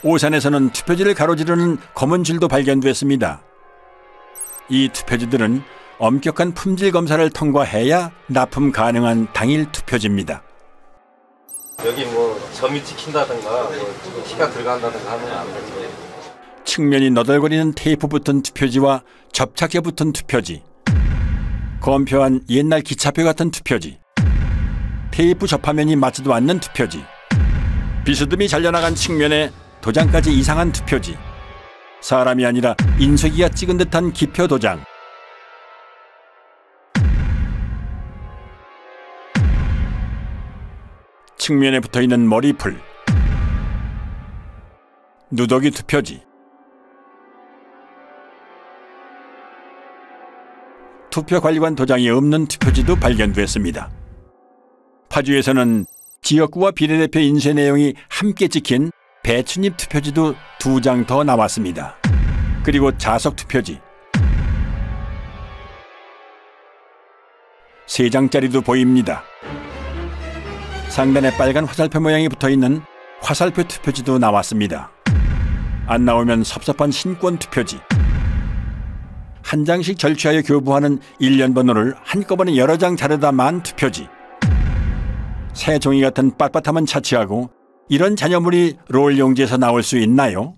오산에서는 투표지를 가로지르는 검은 줄도 발견됐습니다. 이 투표지들은 엄격한 품질 검사를 통과해야 납품 가능한 당일 투표지입니다. 여기 뭐 점이 찍힌다든가 뭐 피가 들어간다든가 하면 안 되죠. 측면이 너덜거리는 테이프 붙은 투표지와 접착제 붙은 투표지, 검표한 옛날 기차표 같은 투표지, 테이프 접화면이 맞지도 않는 투표지, 비스듬히 잘려나간 측면에 도장까지 이상한 투표지, 사람이 아니라 인쇄기가 찍은 듯한 기표 도장, 측면에 붙어있는 머리풀, 누더기 투표지, 투표관리관 도장이 없는 투표지도 발견됐습니다. 파주에서는 지역구와 비례대표 인쇄 내용이 함께 찍힌 배춧잎 투표지도 2장 더 나왔습니다. 그리고 자석 투표지 3장짜리도 보입니다. 상단에 빨간 화살표 모양이 붙어있는 화살표 투표지도 나왔습니다. 안 나오면 섭섭한 신권 투표지, 한 장씩 절취하여 교부하는 일련 번호를 한꺼번에 여러 장 자르다 만 투표지, 새 종이 같은 빳빳함은 차치하고 이런 잔여물이 롤 용지에서 나올 수 있나요?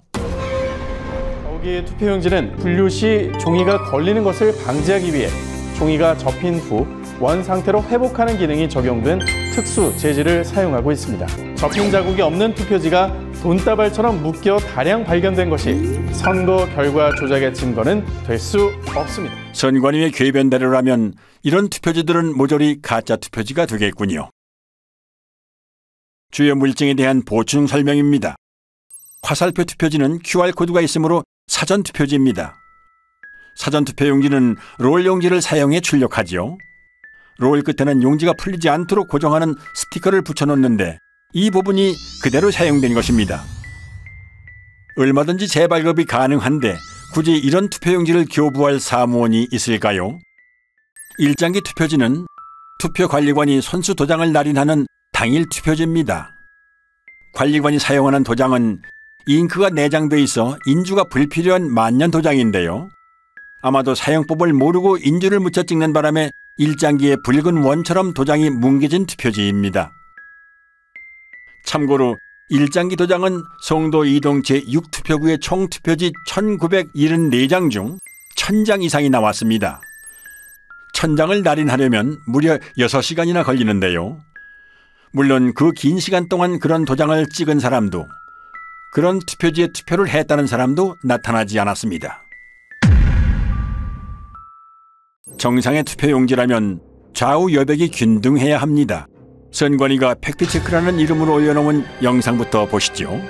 여기 투표용지는 분류 시 종이가 걸리는 것을 방지하기 위해 종이가 접힌 후 원 상태로 회복하는 기능이 적용된 특수 재질을 사용하고 있습니다. 접힌 자국이 없는 투표지가 돈다발처럼 묶여 다량 발견된 것이 선거 결과 조작의 증거는 될 수 없습니다. 선관위의 궤변대로라면 이런 투표지들은 모조리 가짜 투표지가 되겠군요. 주요 물증에 대한 보충 설명입니다. 화살표 투표지는 QR코드가 있으므로 사전투표지입니다. 사전투표용지는 롤 용지를 사용해 출력하죠. 롤 끝에는 용지가 풀리지 않도록 고정하는 스티커를 붙여놓는데 이 부분이 그대로 사용된 것입니다. 얼마든지 재발급이 가능한데 굳이 이런 투표용지를 교부할 사무원이 있을까요? 일장기 투표지는 투표관리관이 선수 도장을 날인하는 당일 투표지입니다. 관리관이 사용하는 도장은 잉크가 내장돼 있어 인주가 불필요한 만년 도장인데요. 아마도 사용법을 모르고 인주를 묻혀 찍는 바람에 일장기에 붉은 원처럼 도장이 뭉개진 투표지입니다. 참고로 일장기 도장은 송도 이동 제6투표구의 총 투표지 1974장 중 1000장 이상이 나왔습니다. 1000장을 날인하려면 무려 6시간이나 걸리는데요. 물론 그 긴 시간 동안 그런 도장을 찍은 사람도, 그런 투표지에 투표를 했다는 사람도 나타나지 않았습니다. 정상의 투표용지라면 좌우 여백이 균등해야 합니다. 선관위가 팩트체크라는 이름으로 올려놓은 영상부터 보시죠.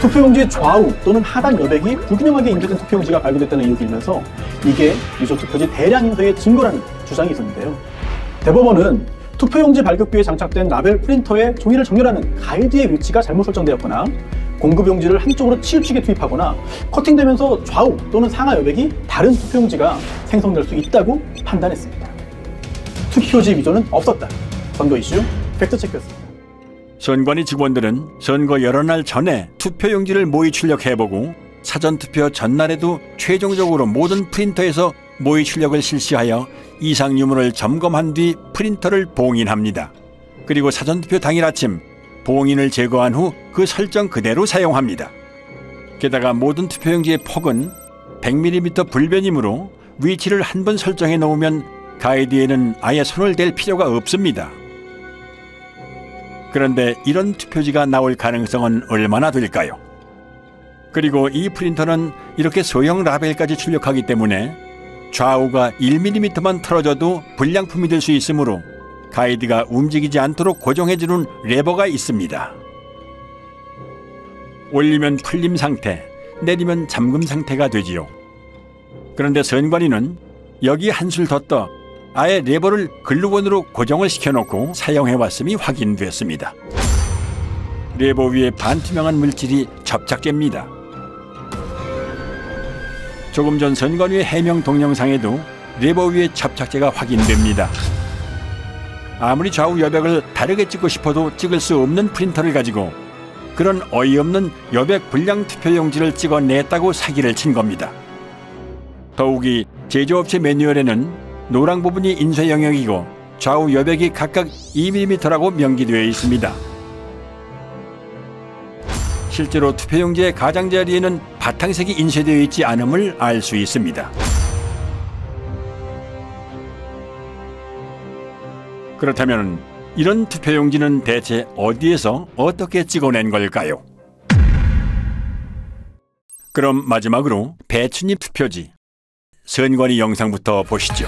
투표용지의 좌우 또는 하단 여백이 불균형하게 인쇄된 투표용지가 발견됐다는 의혹이 일면서 이게 유효투표지 대량 인쇄의 증거라는 주장이 있었는데요. 대법원은 투표용지 발급기에 장착된 라벨 프린터에 종이를 정렬하는 가이드의 위치가 잘못 설정되었거나 공급용지를 한쪽으로 치우치게 투입하거나 커팅되면서 좌우 또는 상하 여백이 다른 투표용지가 생성될 수 있다고 판단했습니다. 투표지 위조는 없었다. 선거 이슈 팩트체크였습니다. 선관위 직원들은 선거 여러 날 전에 투표용지를 모의 출력해보고 사전투표 전날에도 최종적으로 모든 프린터에서 모의 출력을 실시하여 이상 유무를 점검한 뒤 프린터를 봉인합니다. 그리고 사전투표 당일 아침 봉인을 제거한 후 그 설정 그대로 사용합니다. 게다가 모든 투표용지의 폭은 100mm 불변이므로 위치를 한 번 설정해 놓으면 가이드에는 아예 손을 댈 필요가 없습니다. 그런데 이런 투표지가 나올 가능성은 얼마나 될까요? 그리고 이 프린터는 이렇게 소형 라벨까지 출력하기 때문에 좌우가 1mm만 틀어져도 불량품이 될 수 있으므로 가이드가 움직이지 않도록 고정해주는 레버가 있습니다. 올리면 풀림 상태, 내리면 잠금 상태가 되지요. 그런데 선관위는 여기 한술 더 떠 아예 레버를 글루건으로 고정을 시켜놓고 사용해왔음이 확인됐습니다. 레버 위에 반투명한 물질이 접착제입니다. 조금 전 선관위의 해명 동영상에도 레버 위에 접착제가 확인됩니다. 아무리 좌우 여백을 다르게 찍고 싶어도 찍을 수 없는 프린터를 가지고 그런 어이없는 여백 불량 투표용지를 찍어냈다고 사기를 친 겁니다. 더욱이 제조업체 매뉴얼에는 노랑 부분이 인쇄 영역이고 좌우 여백이 각각 2mm라고 명기되어 있습니다. 실제로 투표용지의 가장자리에는 바탕색이 인쇄되어 있지 않음을 알 수 있습니다. 그렇다면 이런 투표용지는 대체 어디에서 어떻게 찍어낸 걸까요? 그럼 마지막으로 배추잎 투표지, 선관위 영상부터 보시죠.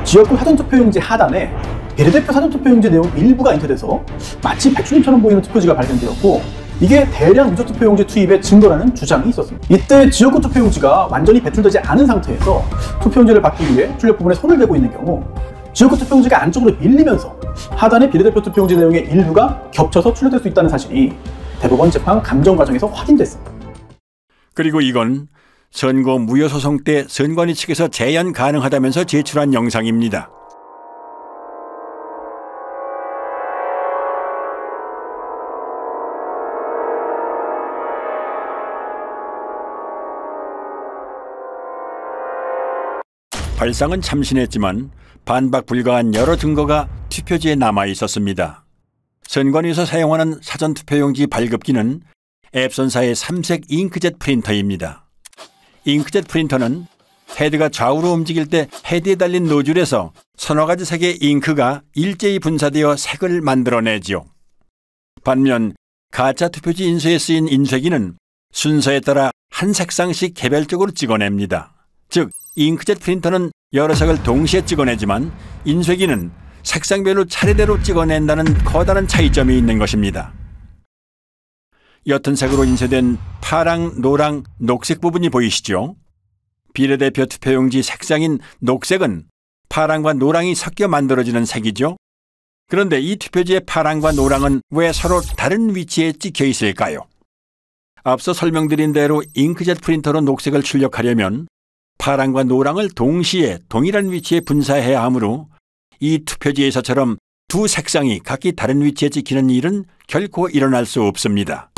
지역구 사전투표용지 하단에 비례대표 사전투표용지 내용 일부가 인쇄돼서 마치 배추잎처럼 보이는 투표지가 발견되었고 이게 대량 유조투표용지 투입의 증거라는 주장이 있었습니다. 이때 지역구 투표용지가 완전히 배출되지 않은 상태에서 투표용지를 받기 위해 출력 부분에 손을 대고 있는 경우 지역구 투표용지가 안쪽으로 밀리면서 하단의 비례대표 투표용지 내용의 일부가 겹쳐서 출력될 수 있다는 사실이 대법원 재판 감정 과정에서 확인됐습니다. 그리고 이건 선거 무효소송 때 선관위 측에서 재연 가능하다면서 제출한 영상입니다. 발상은 참신했지만 반박 불가한 여러 증거가 투표지에 남아 있었습니다. 선관위에서 사용하는 사전투표용지 발급기는 앱손사의 3색 잉크젯 프린터입니다. 잉크젯 프린터는 헤드가 좌우로 움직일 때 헤드에 달린 노즐에서 서너 가지 색의 잉크가 일제히 분사되어 색을 만들어내지요. 반면 가짜 투표지 인쇄에 쓰인 인쇄기는 순서에 따라 한 색상씩 개별적으로 찍어냅니다. 즉, 잉크젯 프린터는 여러 색을 동시에 찍어내지만 인쇄기는 색상별로 차례대로 찍어낸다는 커다란 차이점이 있는 것입니다. 옅은 색으로 인쇄된 파랑, 노랑, 녹색 부분이 보이시죠? 비례대표 투표용지 색상인 녹색은 파랑과 노랑이 섞여 만들어지는 색이죠. 그런데 이 투표지의 파랑과 노랑은 왜 서로 다른 위치에 찍혀 있을까요? 앞서 설명드린 대로 잉크젯 프린터로 녹색을 출력하려면 파랑과 노랑을 동시에 동일한 위치에 분사해야 하므로 이 투표지에서처럼 두 색상이 각기 다른 위치에 찍히는 일은 결코 일어날 수 없습니다.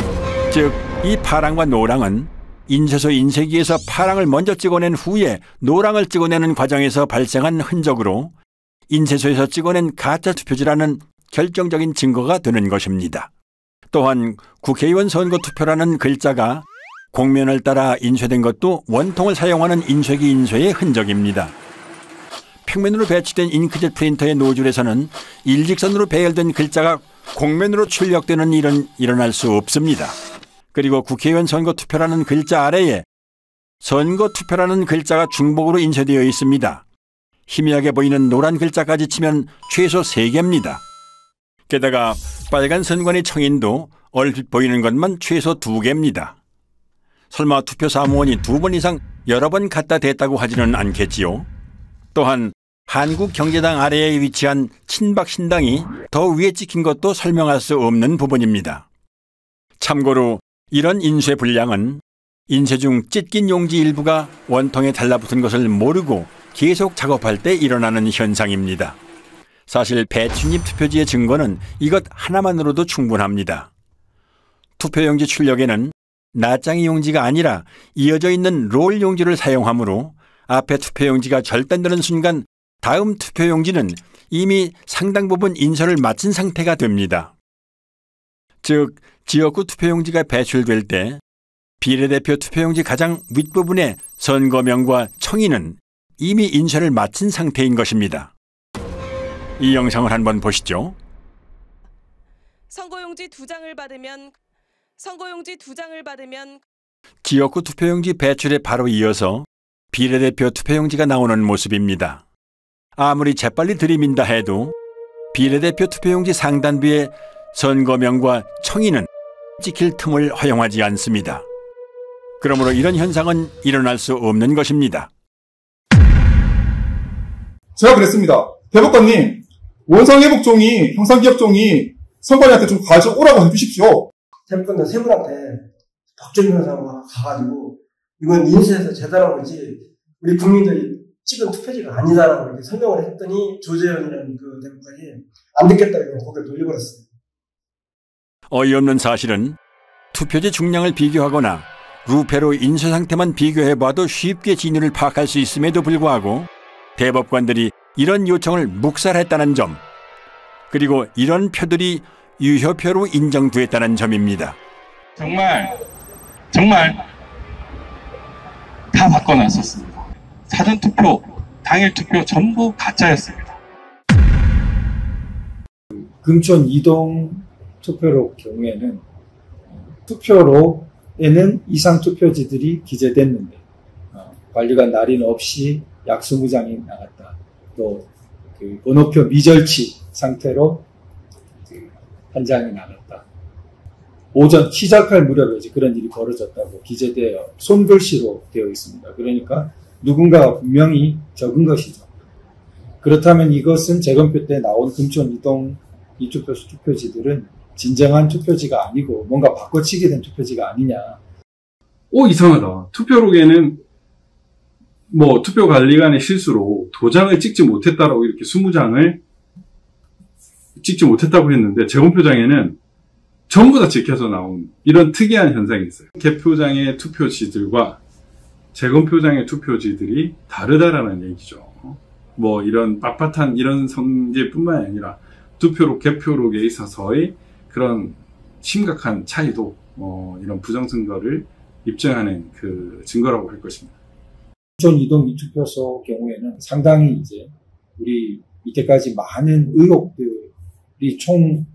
즉, 이 파랑과 노랑은 인쇄소 인쇄기에서 파랑을 먼저 찍어낸 후에 노랑을 찍어내는 과정에서 발생한 흔적으로 인쇄소에서 찍어낸 가짜 투표지라는 결정적인 증거가 되는 것입니다. 또한 국회의원 선거 투표라는 글자가 곡면을 따라 인쇄된 것도 원통을 사용하는 인쇄기 인쇄의 흔적입니다. 평면으로 배치된 잉크젯 프린터의 노즐에서는 일직선으로 배열된 글자가 곡면으로 출력되는 일은 일어날 수 없습니다. 그리고 국회의원 선거 투표라는 글자 아래에 선거 투표라는 글자가 중복으로 인쇄되어 있습니다. 희미하게 보이는 노란 글자까지 치면 최소 3개입니다. 게다가 빨간 선관위 청인도 얼핏 보이는 것만 최소 2개입니다. 설마 투표 사무원이 2번 이상 여러 번 갖다 댔다고 하지는 않겠지요. 또한 한국경제당 아래에 위치한 친박신당이 더 위에 찍힌 것도 설명할 수 없는 부분입니다. 참고로 이런 인쇄 불량은 인쇄 중 찢긴 용지 일부가 원통에 달라붙은 것을 모르고 계속 작업할 때 일어나는 현상입니다. 사실 배춧잎 투표지의 증거는 이것 하나만으로도 충분합니다. 투표용지 출력에는 낱장이 용지가 아니라 이어져 있는 롤 용지를 사용하므로 앞에 투표용지가 절단되는 순간 다음 투표용지는 이미 상당 부분 인쇄를 마친 상태가 됩니다. 즉, 지역구 투표용지가 배출될 때 비례대표 투표용지 가장 윗부분의 선거명과 청인은 이미 인쇄를 마친 상태인 것입니다. 이 영상을 한번 보시죠. 선거용지 2장을 받으면 지역구 투표용지 배출에 바로 이어서 비례대표 투표용지가 나오는 모습입니다. 아무리 재빨리 들이민다 해도 비례대표 투표용지 상단부에 선거명과 청인은 찍힐 틈을 허용하지 않습니다. 그러므로 이런 현상은 일어날 수 없는 것입니다. 제가 그랬습니다. 대법관님, 원상회복종이, 형사기억종이 선관위한테 좀 가져오라고 해주십시오. 대법관은 세 분한테 박준희 변호사가 가가지고 이건 인쇄해서 제대로 거지 우리 국민들이 찍은 투표지가 아니다라고 이렇게 설명을 했더니 조재현이라는 그 대법관이 안 듣겠다고 고개를 돌려버렸어요. 어이없는 사실은 투표지 중량을 비교하거나 루페로 인쇄 상태만 비교해봐도 쉽게 진위를 파악할 수 있음에도 불구하고 대법관들이 이런 요청을 묵살했다는 점, 그리고 이런 표들이 유효표로 인정됐다는 점입니다. 정말 다 바꿔놨었습니다. 사전투표, 당일투표 전부 가짜였습니다. 금촌 이동 투표로 경우에는 투표로에는 이상 투표지들이 기재됐는데 관리관 날인 없이 약수무장이 나갔다. 또 그 번호표 미절치 상태로 한 장이 나갔다. 오전 시작할 무렵에 그런 일이 벌어졌다고 기재되어 손글씨로 되어 있습니다. 그러니까 누군가가 분명히 적은 것이죠. 그렇다면 이것은 재검표 때 나온 금촌 이동 이 투표지들은 진정한 투표지가 아니고 뭔가 바꿔치기 된 투표지가 아니냐. 이상하다. 투표록에는 투표관리관의 실수로 도장을 찍지 못했다라고 이렇게 20장을 찍지 못했다고 했는데 재검표장에는 전부 다 찍혀서 나온 이런 특이한 현상이 있어요. 개표장의 투표지들과 재검표장의 투표지들이 다르다라는 얘기죠. 이런 빳빳한 이런 성질뿐만 아니라 투표록, 개표록에 있어서의 그런 심각한 차이도 이런 부정선거를 입증하는 그 증거라고 할 것입니다. 촌 이동 미투표소 경우에는 상당히 이제 우리 이때까지 많은 의혹들이 총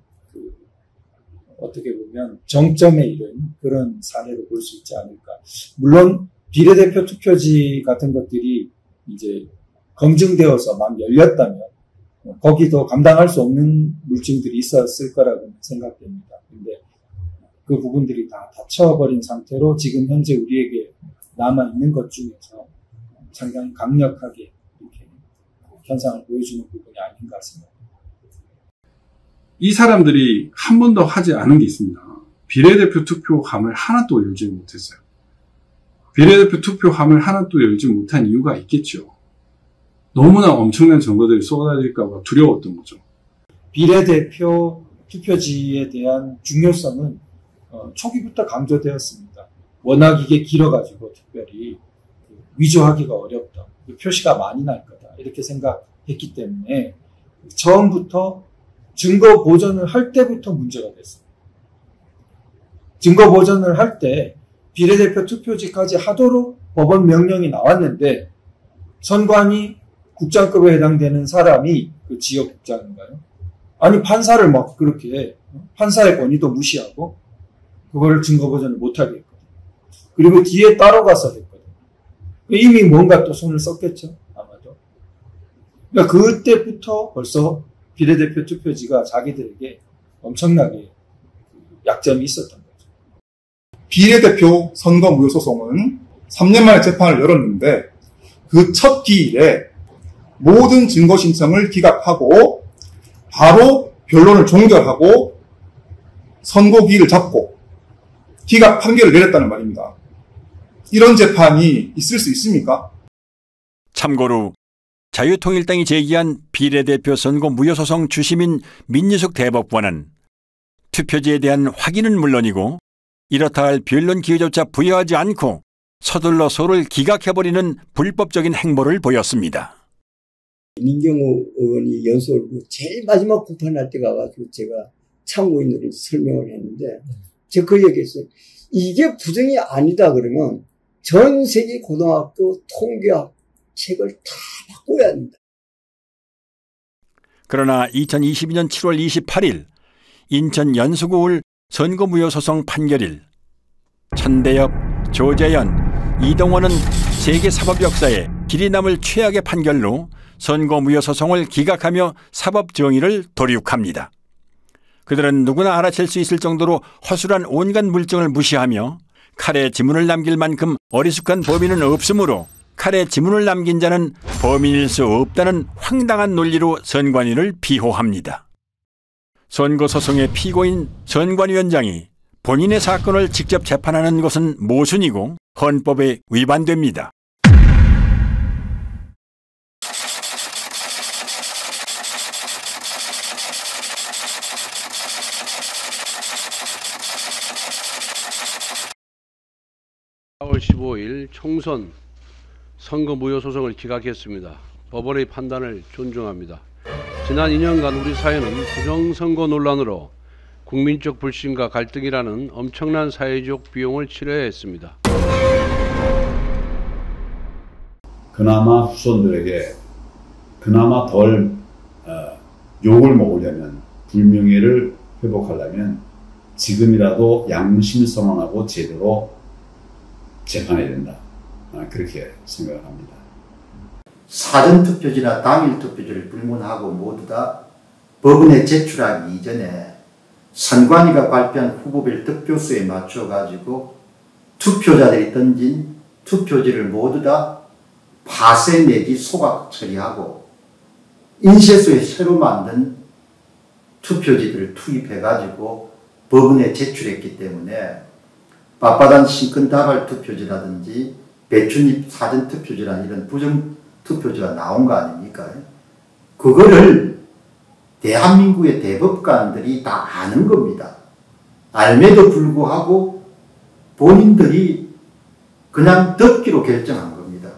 어떻게 보면 정점에 이른 그런 사례로 볼 수 있지 않을까. 물론 비례대표 투표지 같은 것들이 이제 검증되어서 막 열렸다면 거기도 감당할 수 없는 물증들이 있었을 거라고 생각됩니다. 근데 그 부분들이 다 닫혀버린 상태로 지금 현재 우리에게 남아있는 것 중에서 상당히 강력하게 이렇게 현상을 보여주는 부분이 아닌가 생각합니다. 이 사람들이 한 번도 하지 않은 게 있습니다. 비례대표 투표함을 하나도 열지 못했어요. 비례대표 투표함을 하나도 열지 못한 이유가 있겠죠. 너무나 엄청난 증거들이 쏟아질까 봐 두려웠던 거죠. 비례대표 투표지에 대한 중요성은 초기부터 강조되었습니다. 워낙 이게 길어가지고 특별히 위조하기가 어렵다. 표시가 많이 날 거다. 이렇게 생각했기 때문에 처음부터 증거 보전을 할 때부터 문제가 됐어요. 증거 보전을 할 때 비례대표 투표지까지 하도록 법원 명령이 나왔는데 선관위 국장급에 해당되는 사람이 그 지역국장인가요? 아니 판사를 막 그렇게 판사의 권위도 무시하고 그걸 증거 보전을 못하게 했거든요. 그리고 뒤에 따로 가서 했거든요. 이미 뭔가 또 손을 썼겠죠. 아마도. 그러니까 그때부터 벌써 비례대표 투표지가 자기들에게 엄청나게 약점이 있었던 거죠. 비례대표 선거 무효 소송은 3년 만에 재판을 열었는데 그 첫 기일에 모든 증거 신청을 기각하고 바로 변론을 종결하고 선고기일을 잡고 기각 판결을 내렸다는 말입니다. 이런 재판이 있을 수 있습니까? 참고로 자유통일당이 제기한 비례대표 선거 무효소송 주심인 민유숙 대법관은 투표지에 대한 확인은 물론이고 이렇다 할 변론 기회조차 부여하지 않고 서둘러 소를 기각해버리는 불법적인 행보를 보였습니다. 민경호 의원이 연설로 제일 마지막 공판할 때 가가지고 제가 참고인으로 설명을 했는데 제가 그 얘기했어요. 이게 부정이 아니다 그러면 전 세계 고등학교 통계학 책을 다 바꿔야 합니다. 그러나 2022년 7월 28일 인천 연수구울 선거무효소송 판결일 천대엽, 조재현, 이동원은 세계 사법 역사에 길이 남을 최악의 판결로 선거무효소송을 기각하며 사법정의를 도륙합니다. 그들은 누구나 알아챌 수 있을 정도로 허술한 온갖 물증을 무시하며 칼에 지문을 남길 만큼 어리숙한 범인은 없으므로 칼에 지문을 남긴 자는 범인일 수 없다는 황당한 논리로 선관위를 비호합니다. 선거소송의 피고인 선관위원장이 본인의 사건을 직접 재판하는 것은 모순이고 헌법에 위반됩니다. (4월 15일) 총선 선거 무효 소송을 기각했습니다. 법원의 판단을 존중합니다. 지난 2년간 우리 사회는 부정선거 논란으로 국민적 불신과 갈등이라는 엄청난 사회적 비용을 치러야 했습니다. 그나마 후손들에게 그나마 덜 욕을 먹으려면, 불명예를 회복하려면 지금이라도 양심선언하고 제대로 재판해야 된다. 그렇게 생각을 합니다. 사전투표지나 당일투표지를 불문하고 모두 다 법원에 제출하기 이전에 선관위가 발표한 후보별 득표수에 맞춰가지고 투표자들이 던진 투표지를 모두 다 파쇄 내지 소각 처리하고 인쇄소에 새로 만든 투표지들을 투입해가지고 법원에 제출했기 때문에 빳빳한 신권다발 투표지라든지 배춧잎 사전투표지라는 이런 부정투표지가 나온 거 아닙니까? 그거를 대한민국의 대법관들이 다 아는 겁니다. 알매도 불구하고 본인들이 그냥 덮기로 결정한 겁니다.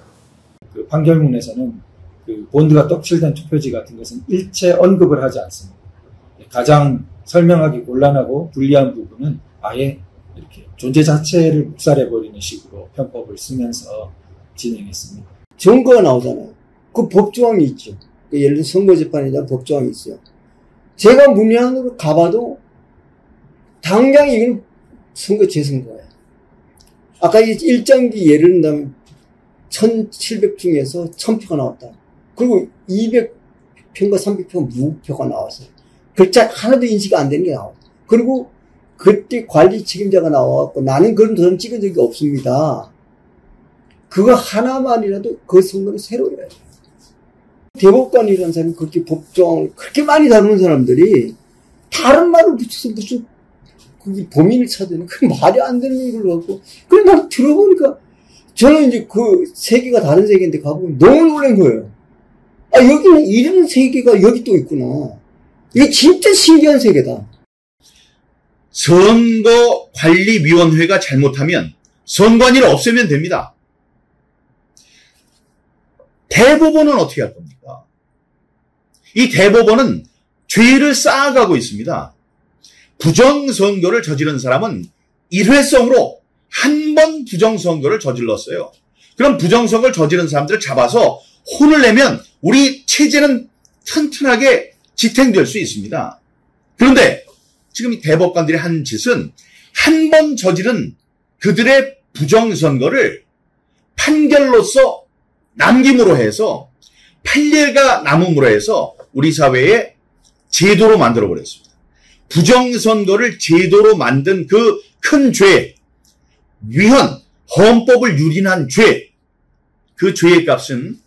그 판결문에서는 그 본드가 떡칠된 투표지 같은 것은 일체 언급을 하지 않습니다. 가장 설명하기 곤란하고 불리한 부분은 아예 이렇게 존재 자체를 묵살해버리는 식으로 편법을 쓰면서 진행했습니다. 증거가 나오잖아요. 그 법조항이 있죠. 예를 들어 선거재판에 대한 법조항이 있어요. 제가 문외한으로 가봐도 당장 이건 선거 재선거예요. 아까 이 일정기 예를 든다면 1700 중에서 1000표가 나왔다. 그리고 200표인가 300표 무표가 나왔어요. 글자 하나도 인식이 안 되는 게 나와요. 그리고 그때 관리 책임자가 나와갖고 나는 그런 도장 찍은 적이 없습니다. 그거 하나만이라도 그 선거는 새로 해야 돼요. 대법관이라는 사람이 그렇게 법조항을 그렇게 많이 다루는 사람들이 다른 말을 붙여서 무슨 그게 범인을 찾는 그 말이 안 되는 걸로 갖고 그래 난 들어보니까 저는 이제 그 세계가 다른 세계인데 가보면 너무 놀란 거예요. 아 여기는 이런 세계가 여기 또 있구나. 이게 진짜 신기한 세계다. 선거관리위원회가 잘못하면 선관위를 없애면 됩니다. 대법원은 어떻게 할 겁니까? 이 대법원은 죄를 쌓아가고 있습니다. 부정선거를 저지른 사람은 일회성으로 한 번 부정선거를 저질렀어요. 그럼 부정선거를 저지른 사람들을 잡아서 혼을 내면 우리 체제는 튼튼하게 지탱될 수 있습니다. 그런데 지금 이 대법관들이 한 짓은 한 번 저지른 그들의 부정선거를 판결로서 남김으로 해서 판례가 남음으로 해서 우리 사회에 제도로 만들어버렸습니다. 부정선거를 제도로 만든 그 큰 죄, 위헌, 헌법을 유린한 죄, 그 죄의 값은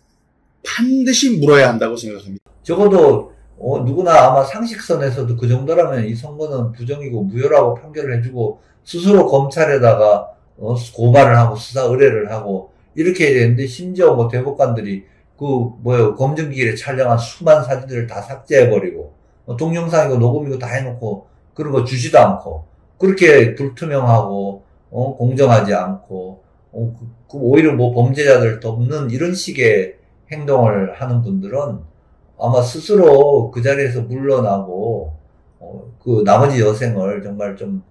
반드시 물어야 한다고 생각합니다. 적어도 누구나 아마 상식선에서도 그 정도라면 이 선거는 부정이고 무효라고 판결을 해주고 스스로 검찰에다가 고발을 하고 수사 의뢰를 하고 이렇게 해야 되는데 심지어 뭐 대법관들이 검증기일에 촬영한 수많은 사진들을 다 삭제해버리고 동영상이고 녹음이고 다 해놓고 그런 거 주지도 않고 그렇게 불투명하고 공정하지 않고 오히려 뭐 범죄자들 돕는 이런 식의 행동을 하는 분들은 아마 스스로 그 자리에서 물러나고 그 나머지 여생을 정말 좀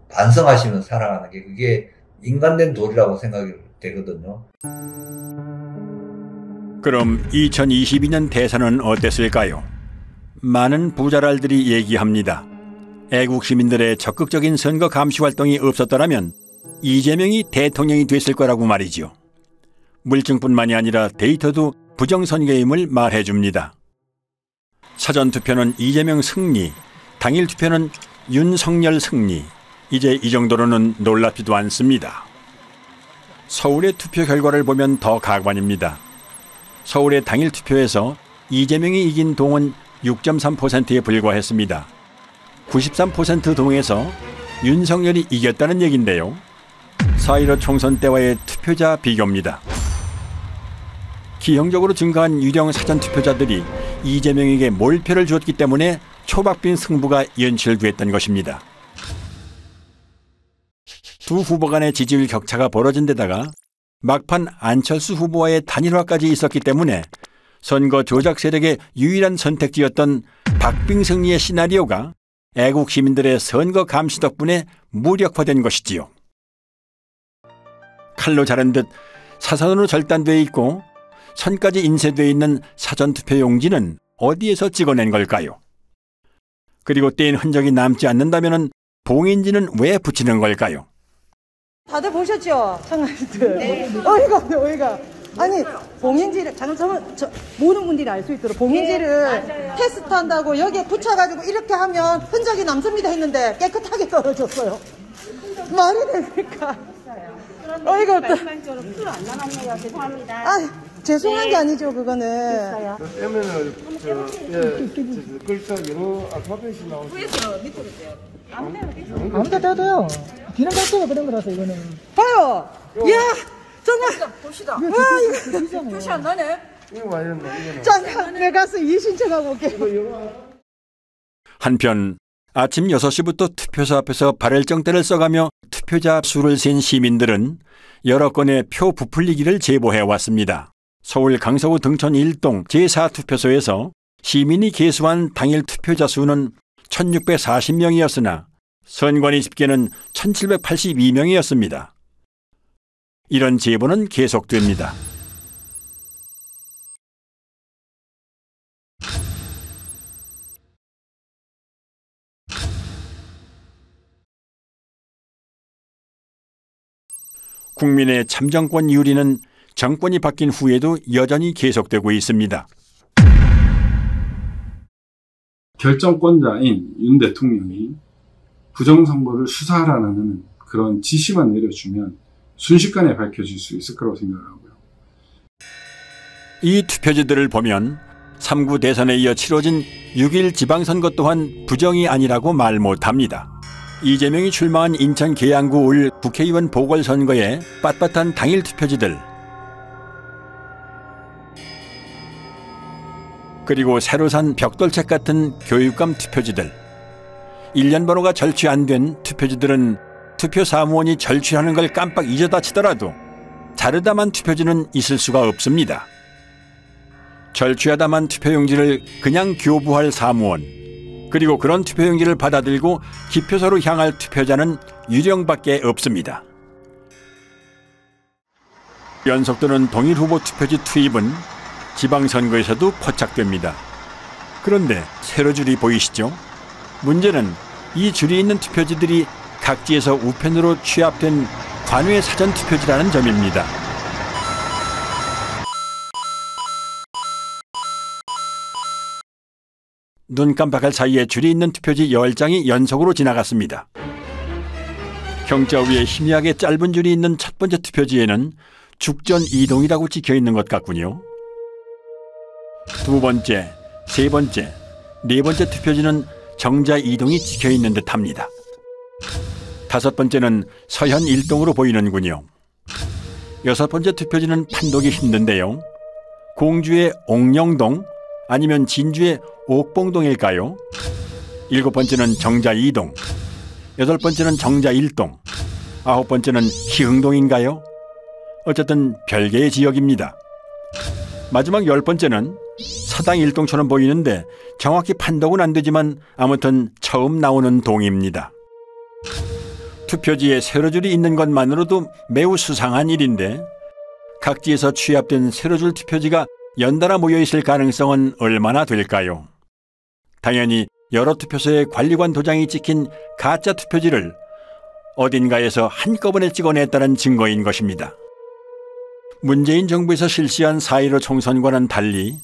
반성하시면서 살아가는 게 그게 인간된 도리라고 생각이 되거든요. 그럼 2022년 대선은 어땠을까요? 많은 부자랄들이 얘기합니다. 애국 시민들의 적극적인 선거 감시 활동이 없었더라면 이재명이 대통령이 됐을 거라고 말이죠. 물증뿐만이 아니라 데이터도 부정선거임을 말해줍니다. 사전투표는 이재명 승리, 당일 투표는 윤석열 승리. 이제 이 정도로는 놀랍지도 않습니다. 서울의 투표 결과를 보면 더 가관입니다. 서울의 당일 투표에서 이재명이 이긴 동은 6.3%에 불과했습니다. 93% 동에서 윤석열이 이겼다는 얘긴데요. 4.15 총선 때와의 투표자 비교입니다. 기형적으로 증가한 유령 사전투표자들이 이재명에게 몰표를 주었기 때문에 초박빙 승부가 연출됐던 것입니다. 두 후보 간의 지지율 격차가 벌어진 데다가 막판 안철수 후보와의 단일화까지 있었기 때문에 선거 조작 세력의 유일한 선택지였던 박빙 승리의 시나리오가 애국 시민들의 선거 감시 덕분에 무력화된 것이지요. 칼로 자른 듯 사선으로 절단되어 있고 선까지 인쇄되어 있는 사전투표 용지는 어디에서 찍어낸 걸까요? 그리고 떼인 흔적이 남지 않는다면 봉인지는 왜 붙이는 걸까요? 다들 보셨죠? 청아들. 네. 어이가. 아니, 봉인지를, 모든 분들이 알 수 있도록 봉인지를 테스트한다고 여기에 붙여가지고 이렇게 하면 흔적이 남습니다 했는데 깨끗하게 떨어졌어요. 말이 됩니까? 어이가 없다. 풀안 남았네요. 죄송합니다. 아, 죄송한 게 아니죠, 그거는. 그러면은, 글자 영어 알파벳이 나오죠. 위에서 밑으로 돼요. 아무 데다 돼요. 기능 자체가 그런 거라서 이거는. 봐요! 이야! 정말! 봅시다. 와, 이거. 표시 안 나네? 이거 와야 된다, 이거는. 잠깐, 내가 가서 이의신청하고 올게요. 한편 아침 6시부터 투표소 앞에서 발열정대를 써가며 투표자 수를 센 시민들은 여러 건의 표 부풀리기를 제보해왔습니다. 서울 강서구 등촌 1동 제4투표소에서 시민이 계수한 당일 투표자 수는 1640명이었으나 선관위 집계는 1782명이었습니다. 이런 제보는 계속됩니다. 국민의 참정권 유리는 정권이 바뀐 후에도 여전히 계속되고 있습니다. 결정권자인 윤 대통령이 부정선거를 수사하라는 그런 지시만 내려주면 순식간에 밝혀질 수 있을 거라고 생각하고요. 이 투표지들을 보면 3구 대선에 이어 치러진 6.1 지방선거 또한 부정이 아니라고 말 못합니다. 이재명이 출마한 인천 계양구 올 국회의원 보궐선거의 빳빳한 당일 투표지들, 그리고 새로 산 벽돌책 같은 교육감 투표지들, 일련 번호가 절취 안 된 투표지들은 투표 사무원이 절취하는 걸 깜빡 잊어다 치더라도 자르다만 투표지는 있을 수가 없습니다. 절취하다만 투표용지를 그냥 교부할 사무원, 그리고 그런 투표용지를 받아들고 기표소로 향할 투표자는 유령밖에 없습니다. 연속되는 동일 후보 투표지 투입은 지방선거에서도 포착됩니다. 그런데 세로 줄이 보이시죠? 문제는 이 줄이 있는 투표지들이 각지에서 우편으로 취합된 관외 사전 투표지라는 점입니다. 눈 깜빡할 사이에 줄이 있는 투표지 10장이 연속으로 지나갔습니다. 경자 위에 희미하게 짧은 줄이 있는 첫 번째 투표지에는 죽전 이동이라고 찍혀 있는 것 같군요. 두 번째, 세 번째, 네 번째 투표지는 정자 이동이 찍혀 있는 듯합니다. 다섯 번째는 서현 일동으로 보이는군요. 여섯 번째 투표지는 판독이 힘든데요. 공주의 옥령동 아니면 진주의 옥봉동일까요? 일곱 번째는 정자 2동, 여덟 번째는 정자 1동, 아홉 번째는 희흥동인가요? 어쨌든 별개의 지역입니다. 마지막 열 번째는 서당 1동처럼 보이는데 정확히 판독은 안 되지만 아무튼 처음 나오는 동입니다. 투표지에 세로줄이 있는 것만으로도 매우 수상한 일인데 각지에서 취합된 세로줄 투표지가 연달아 모여있을 가능성은 얼마나 될까요? 당연히 여러 투표소에 관리관 도장이 찍힌 가짜 투표지를 어딘가에서 한꺼번에 찍어냈다는 증거인 것입니다. 문재인 정부에서 실시한 4.15 총선과는 달리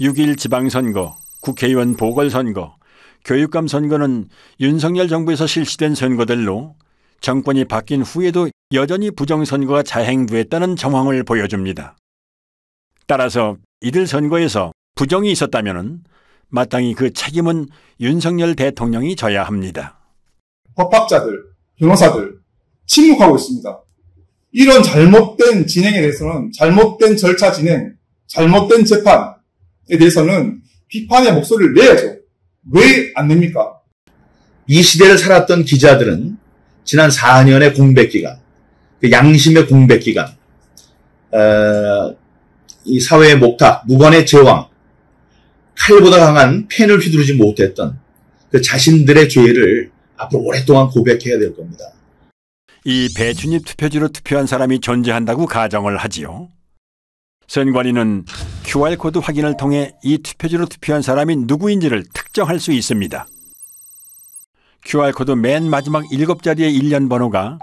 6.1 지방선거, 국회의원 보궐선거, 교육감 선거는 윤석열 정부에서 실시된 선거들로 정권이 바뀐 후에도 여전히 부정선거가 자행됐다는 정황을 보여줍니다. 따라서 이들 선거에서 부정이 있었다면 마땅히 그 책임은 윤석열 대통령이 져야 합니다. 법학자들, 변호사들 침묵하고 있습니다. 이런 잘못된 진행에 대해서는 잘못된 절차 진행, 잘못된 재판에 대해서는 비판의 목소리를 내야죠. 왜 안 냅니까? 이 시대를 살았던 기자들은 지난 4년의 공백기간, 그 양심의 공백기간, 이 사회의 목탁, 무관의 제왕, 칼보다 강한 펜을 휘두르지 못했던 그 자신들의 죄를 앞으로 오랫동안 고백해야 될 겁니다. 이 배춘입 투표지로 투표한 사람이 존재한다고 가정을 하지요. 선관위는 QR코드 확인을 통해 이 투표지로 투표한 사람이 누구인지를 특정할 수 있습니다. QR코드 맨 마지막 7자리의 일련 번호가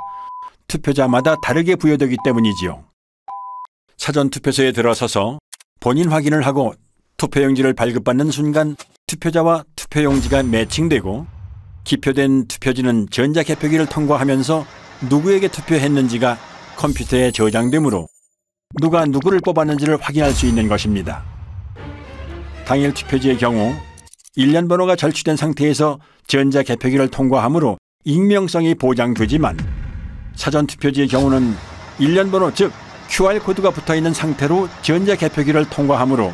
투표자마다 다르게 부여되기 때문이지요. 사전투표소에 들어서서 본인 확인을 하고 투표용지를 발급받는 순간 투표자와 투표용지가 매칭되고 기표된 투표지는 전자개표기를 통과하면서 누구에게 투표했는지가 컴퓨터에 저장되므로 누가 누구를 뽑았는지를 확인할 수 있는 것입니다. 당일 투표지의 경우 일련 번호가 절취된 상태에서 전자개표기를 통과하므로 익명성이 보장되지만 사전투표지의 경우는 일련 번호 즉 QR코드가 붙어있는 상태로 전자개표기를 통과하므로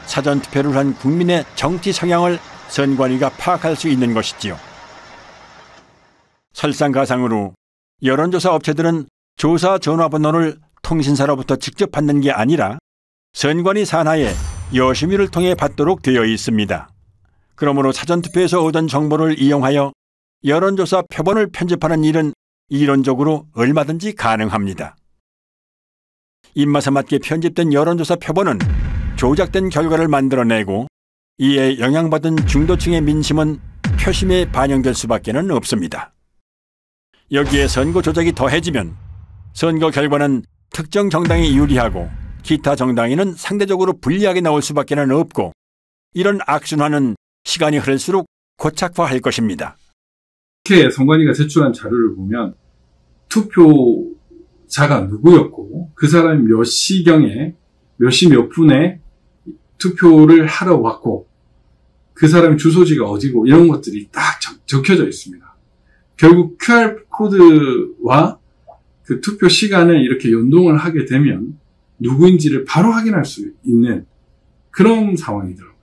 사전투표를 한 국민의 정치 성향을 선관위가 파악할 수 있는 것이지요. 설상가상으로 여론조사 업체들은 조사 전화번호를 통신사로부터 직접 받는 게 아니라 선관위 산하에 여심위를 통해 받도록 되어 있습니다. 그러므로 사전투표에서 얻은 정보를 이용하여 여론조사 표본을 편집하는 일은 이론적으로 얼마든지 가능합니다. 입맛에 맞게 편집된 여론조사 표본은 조작된 결과를 만들어내고 이에 영향받은 중도층의 민심은 표심에 반영될 수밖에는 없습니다. 여기에 선거 조작이 더해지면 선거 결과는 특정 정당이 유리하고 기타 정당에는 상대적으로 불리하게 나올 수밖에는 없고 이런 악순환은 시간이 흐를수록 고착화할 것입니다. 이렇게 선관위가 제출한 자료를 보면 투표자가 누구였고 그 사람이 몇 시경에 몇 시 몇 분에 투표를 하러 왔고 그 사람의 주소지가 어디고 이런 것들이 딱 적혀져 있습니다. 결국 QR코드와 그 투표 시간을 이렇게 연동을 하게 되면 누구인지를 바로 확인할 수 있는 그런 상황이더라고요.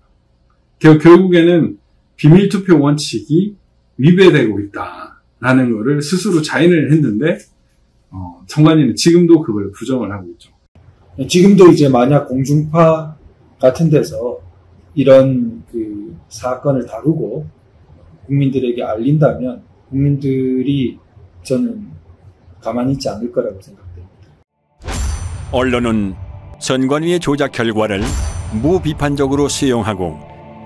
결국에는 비밀투표 원칙이 위배되고 있다라는 것을 스스로 자인을 했는데 선관위는 지금도 그걸 부정을 하고 있죠. 지금도 이제 만약 공중파 같은 데서 이런 그 사건을 다루고 국민들에게 알린다면 국민들이 저는 가만히 있지 않을 거라고 생각됩니다. 언론은 선관위의 조작 결과를 무비판적으로 수용하고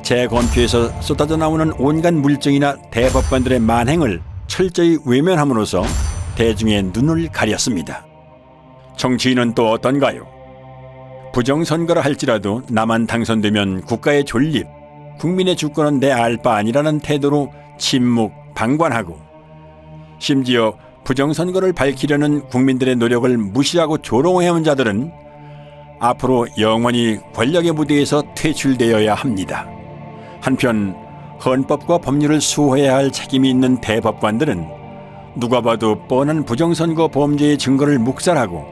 재검표에서 쏟아져 나오는 온갖 물증이나 대법관들의 만행을 철저히 외면함으로써 대중의 눈을 가렸습니다. 정치인은 또 어떤가요? 부정선거라 할지라도 나만 당선되면 국가의 존립, 국민의 주권은 내 알 바 아니라는 태도로 침묵, 방관하고 심지어 부정선거를 밝히려는 국민들의 노력을 무시하고 조롱해온 자들은 앞으로 영원히 권력의 무대에서 퇴출되어야 합니다. 한편 헌법과 법률을 수호해야 할 책임이 있는 대법관들은 누가 봐도 뻔한 부정선거 범죄의 증거를 묵살하고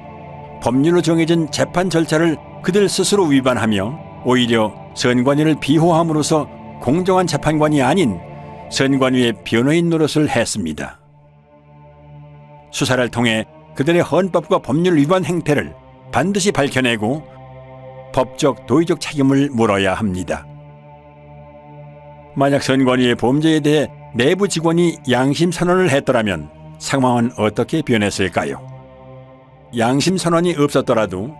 법률로 정해진 재판 절차를 그들 스스로 위반하며 오히려 선관위를 비호함으로써 공정한 재판관이 아닌 선관위의 변호인 노릇을 했습니다. 수사를 통해 그들의 헌법과 법률 위반 행태를 반드시 밝혀내고 법적, 도의적 책임을 물어야 합니다. 만약 선관위의 범죄에 대해 내부 직원이 양심선언을 했더라면 상황은 어떻게 변했을까요? 양심선언이 없었더라도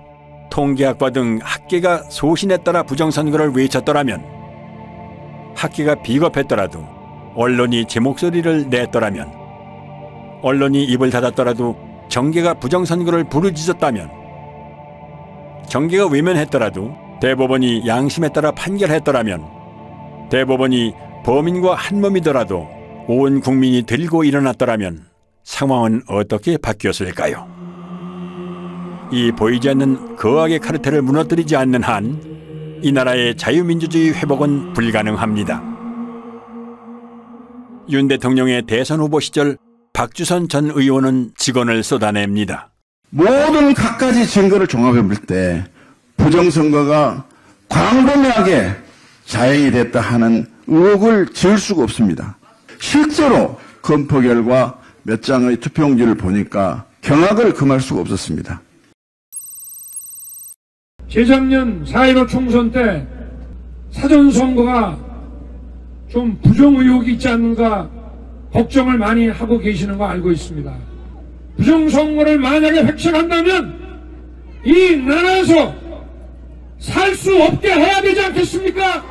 통계학과 등 학계가 소신에 따라 부정선거를 외쳤더라면, 학계가 비겁했더라도 언론이 제 목소리를 냈더라면, 언론이 입을 닫았더라도 정계가 부정선거를 부르짖었다면, 정계가 외면했더라도 대법원이 양심에 따라 판결했더라면, 대법원이 범인과 한몸이더라도 온 국민이 들고 일어났더라면 상황은 어떻게 바뀌었을까요? 이 보이지 않는 거악의 카르텔을 무너뜨리지 않는 한 이 나라의 자유민주주의 회복은 불가능합니다. 윤 대통령의 대선 후보 시절 박주선 전 의원은 직언을 쏟아냅니다. 모든 갖가지 증거를 종합해 볼 때 부정선거가 광범위하게 자행이 됐다 하는 의혹을 지을 수가 없습니다. 실제로 검토 결과 몇 장의 투표용지를 보니까 경악을 금할 수가 없었습니다. 재작년 4.15 총선 때 사전선거가 좀 부정 의혹이 있지 않는가 걱정을 많이 하고 계시는 거 알고 있습니다. 부정선거를 만약에 획책한다면 이 나라에서 살 수 없게 해야 되지 않겠습니까?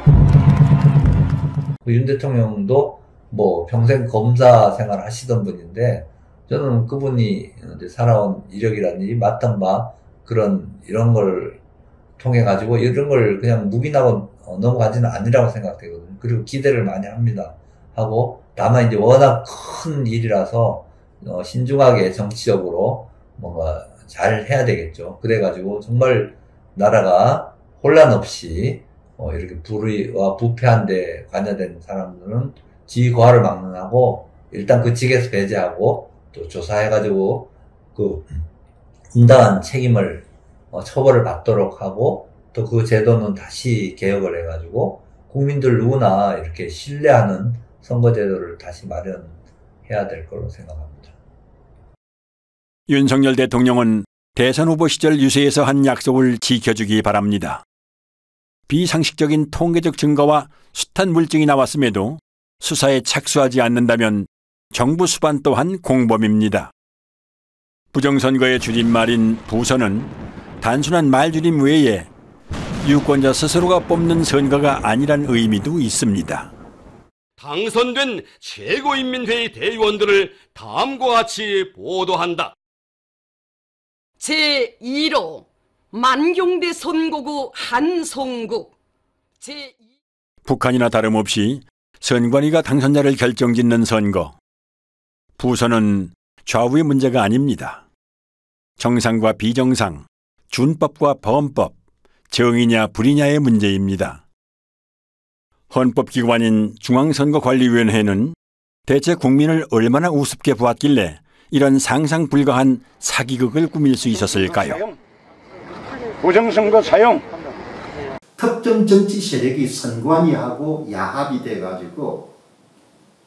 윤 대통령도 뭐 평생 검사 생활을 하시던 분인데 저는 그분이 살아온 이력이라든지 맡은 바 이런 걸 통해 가지고 이런 걸 그냥 묵인하고 넘어가지는 않으라고 생각되거든요. 그리고 기대를 많이 합니다. 하고 다만 이제 워낙 큰 일이라서 신중하게 정치적으로 뭔가 잘 해야 되겠죠. 그래가지고 정말 나라가 혼란 없이 이렇게 불의와 부패한 데 관여된 사람들은 지위 고하를 막론하고 일단 그 직에서 배제하고 또 조사해가지고 그 응당한 책임을 처벌을 받도록 하고 또 그 제도는 다시 개혁을 해가지고 국민들 누구나 이렇게 신뢰하는 선거제도를 다시 마련해야 될 거로 생각합니다. 윤석열 대통령은 대선 후보 시절 유세에서 한 약속을 지켜주기 바랍니다. 비상식적인 통계적 증거와 숱한 물증이 나왔음에도 수사에 착수하지 않는다면 정부 수반 또한 공범입니다. 부정선거의 줄임말인 부선은 단순한 말줄임 외에 유권자 스스로가 뽑는 선거가 아니란 의미도 있습니다. 당선된 최고인민회의 대의원들을 다음과 같이 보도한다. 제2로 만경대 선거구 한송국 북한이나 다름없이 선관위가 당선자를 결정짓는 선거. 부선은 좌우의 문제가 아닙니다. 정상과 비정상, 준법과 범법, 정의냐 불의냐의 문제입니다. 헌법기관인 중앙선거관리위원회는 대체 국민을 얼마나 우습게 보았길래 이런 상상 불가한 사기극을 꾸밀 수 있었을까요? 부정선거 사용. 특정 정치 세력이 선관위하고 야합이 돼가지고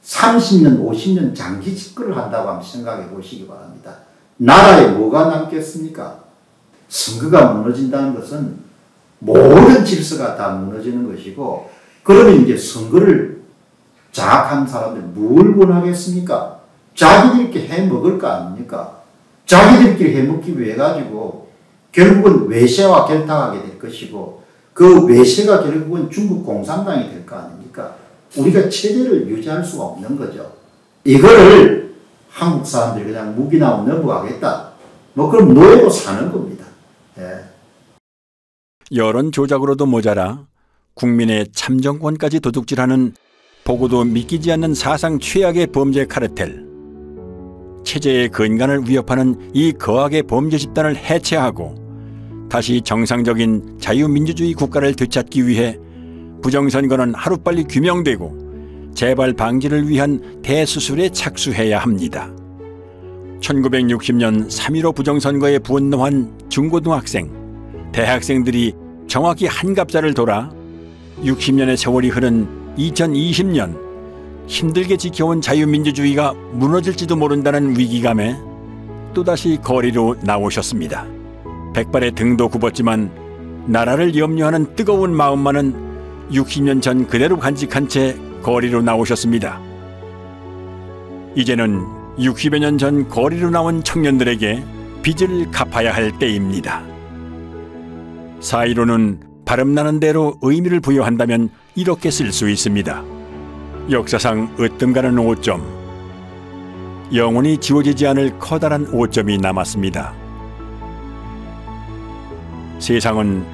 30년, 50년 장기 집권을 한다고 한번 생각해 보시기 바랍니다. 나라에 뭐가 남겠습니까? 선거가 무너진다는 것은 모든 질서가 다 무너지는 것이고, 그러면 이제 선거를 장악한 사람들 뭘 원하겠습니까? 자기들끼리 해먹을 거 아닙니까? 자기들끼리 해먹기 위해 가지고 결국은 외세와 결탁하게 될 것이고, 그 외세가 결국은 중국 공산당이 될 거 아닙니까? 우리가 체제를 유지할 수가 없는 거죠. 이거를 한국 사람들이 그냥 무기나 넘어가겠다. 뭐 그럼 노예로 사는 겁니다. 예. 여론 조작으로도 모자라 국민의 참정권까지 도둑질하는 보고도 믿기지 않는 사상 최악의 범죄 카르텔. 체제의 근간을 위협하는 이 거악의 범죄 집단을 해체하고 다시 정상적인 자유민주주의 국가를 되찾기 위해 부정선거는 하루빨리 규명되고 재발 방지를 위한 대수술에 착수해야 합니다. 1960년 3.15 부정선거에 분노한 중고등학생, 대학생들이 정확히 한갑자를 돌아 60년의 세월이 흐른 2020년 힘들게 지켜온 자유민주주의가 무너질지도 모른다는 위기감에 또다시 거리로 나오셨습니다. 백발의 등도 굽었지만 나라를 염려하는 뜨거운 마음만은 60년 전 그대로 간직한 채 거리로 나오셨습니다. 이제는 60여 년 전 거리로 나온 청년들에게 빚을 갚아야 할 때입니다. 4.15는 발음나는 대로 의미를 부여한다면 이렇게 쓸 수 있습니다. 역사상 으뜸가는 오점, 영원히 지워지지 않을 커다란 오점이 남았습니다. 세상은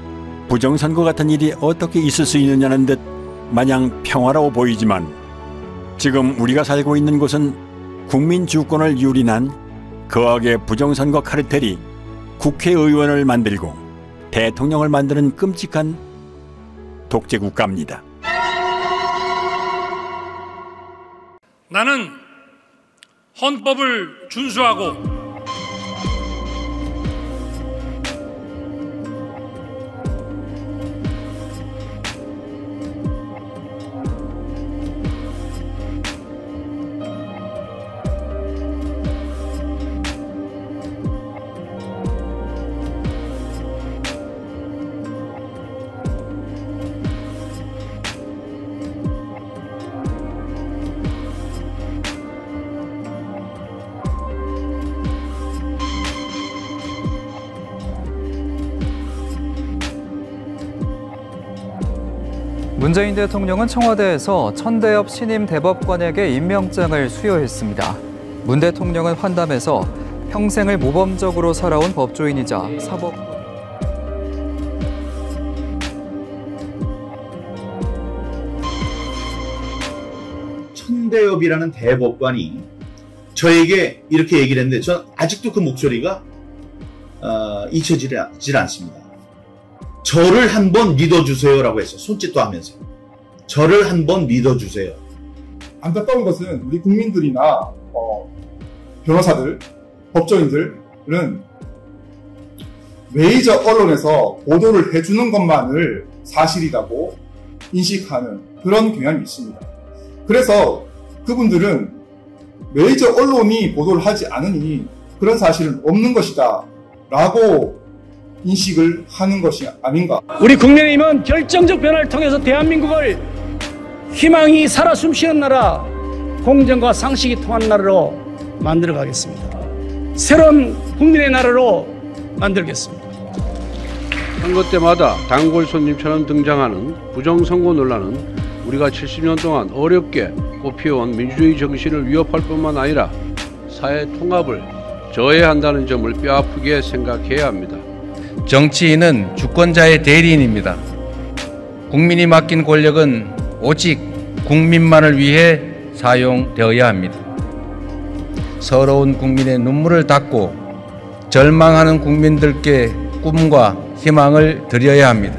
부정선거 같은 일이 어떻게 있을 수 있느냐는 듯 마냥 평화로워 보이지만 지금 우리가 살고 있는 곳은 국민 주권을 유린한 거악의 부정선거 카르텔이 국회의원을 만들고 대통령을 만드는 끔찍한 독재 국가입니다. 나는 헌법을 준수하고 문재인 대통령은 청와대에서 천대엽 신임 대법관에게 임명장을 수여했습니다. 문 대통령은 환담에서 평생을 모범적으로 살아온 법조인이자 사법 천대엽이라는 대법관이 저에게 이렇게 얘기를 했는데 저는 아직도 그 목소리가 잊혀지질 않습니다. 저를 한번 믿어주세요라고 했어요. 손짓도 하면서. 저를 한번 믿어주세요. 안타까운 것은 우리 국민들이나 변호사들, 법조인들은 메이저 언론에서 보도를 해주는 것만을 사실이라고 인식하는 그런 경향이 있습니다. 그래서 그분들은 메이저 언론이 보도를 하지 않으니 그런 사실은 없는 것이다 라고 인식을 하는 것이 아닌가. 우리 국민의힘은 결정적 변화를 통해서 대한민국을 희망이 살아 숨쉬는 나라, 공정과 상식이 통하는 나라로 만들어 가겠습니다. 새로운 국민의 나라로 만들겠습니다. 선거 때마다 단골 손님처럼 등장하는 부정선거 논란은 우리가 70년 동안 어렵게 꽃피워온 민주주의 정신을 위협할 뿐만 아니라 사회 통합을 저해한다는 점을 뼈아프게 생각해야 합니다. 정치인은 주권자의 대리인입니다. 국민이 맡긴 권력은 오직 국민만을 위해 사용되어야 합니다. 서러운 국민의 눈물을 닦고 절망하는 국민들께 꿈과 희망을 드려야 합니다.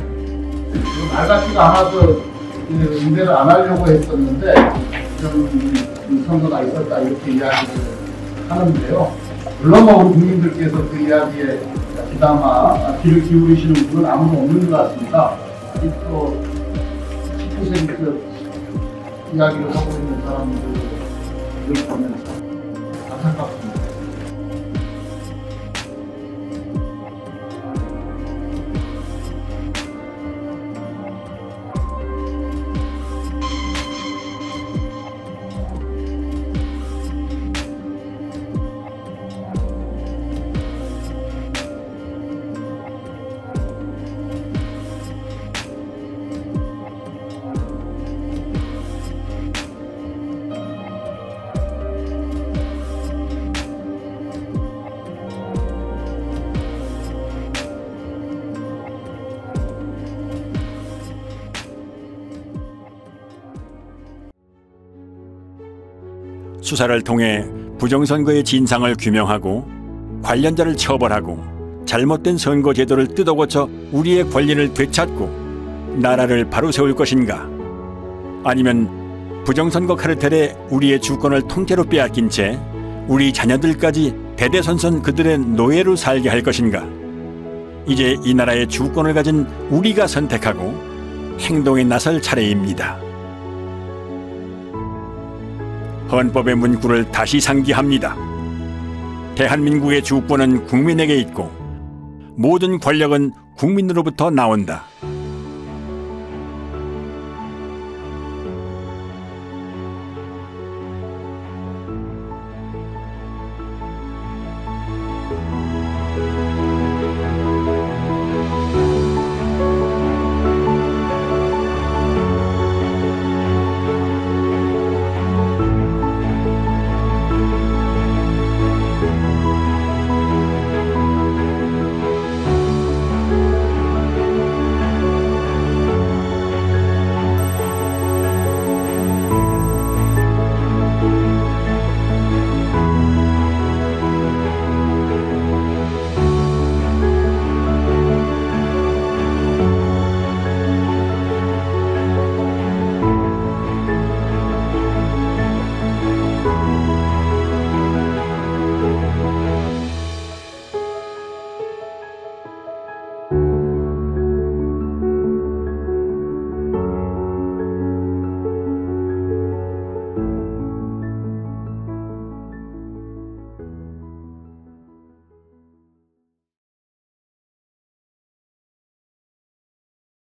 말 같지가 않아서 응대를 안 하려고 했었는데 이런 선거가 있었다 이렇게 이야기를 하는데요. 물론 우리 국민들께서 그 이야기에 그나마 귀를 기울이시는 분은 아무도 없는 것 같습니다. 아직도 10% 이야기를 하고 있는 사람들을 보면 안타깝습니다. 수사를 통해 부정선거의 진상을 규명하고 관련자를 처벌하고 잘못된 선거 제도를 뜯어고쳐 우리의 권리를 되찾고 나라를 바로 세울 것인가? 아니면 부정선거 카르텔에 우리의 주권을 통째로 빼앗긴 채 우리 자녀들까지 대대손손 그들의 노예로 살게 할 것인가? 이제 이 나라의 주권을 가진 우리가 선택하고 행동에 나설 차례입니다. 헌법의 문구를 다시 상기합니다. 대한민국의 주권은 국민에게 있고 모든 권력은 국민으로부터 나온다.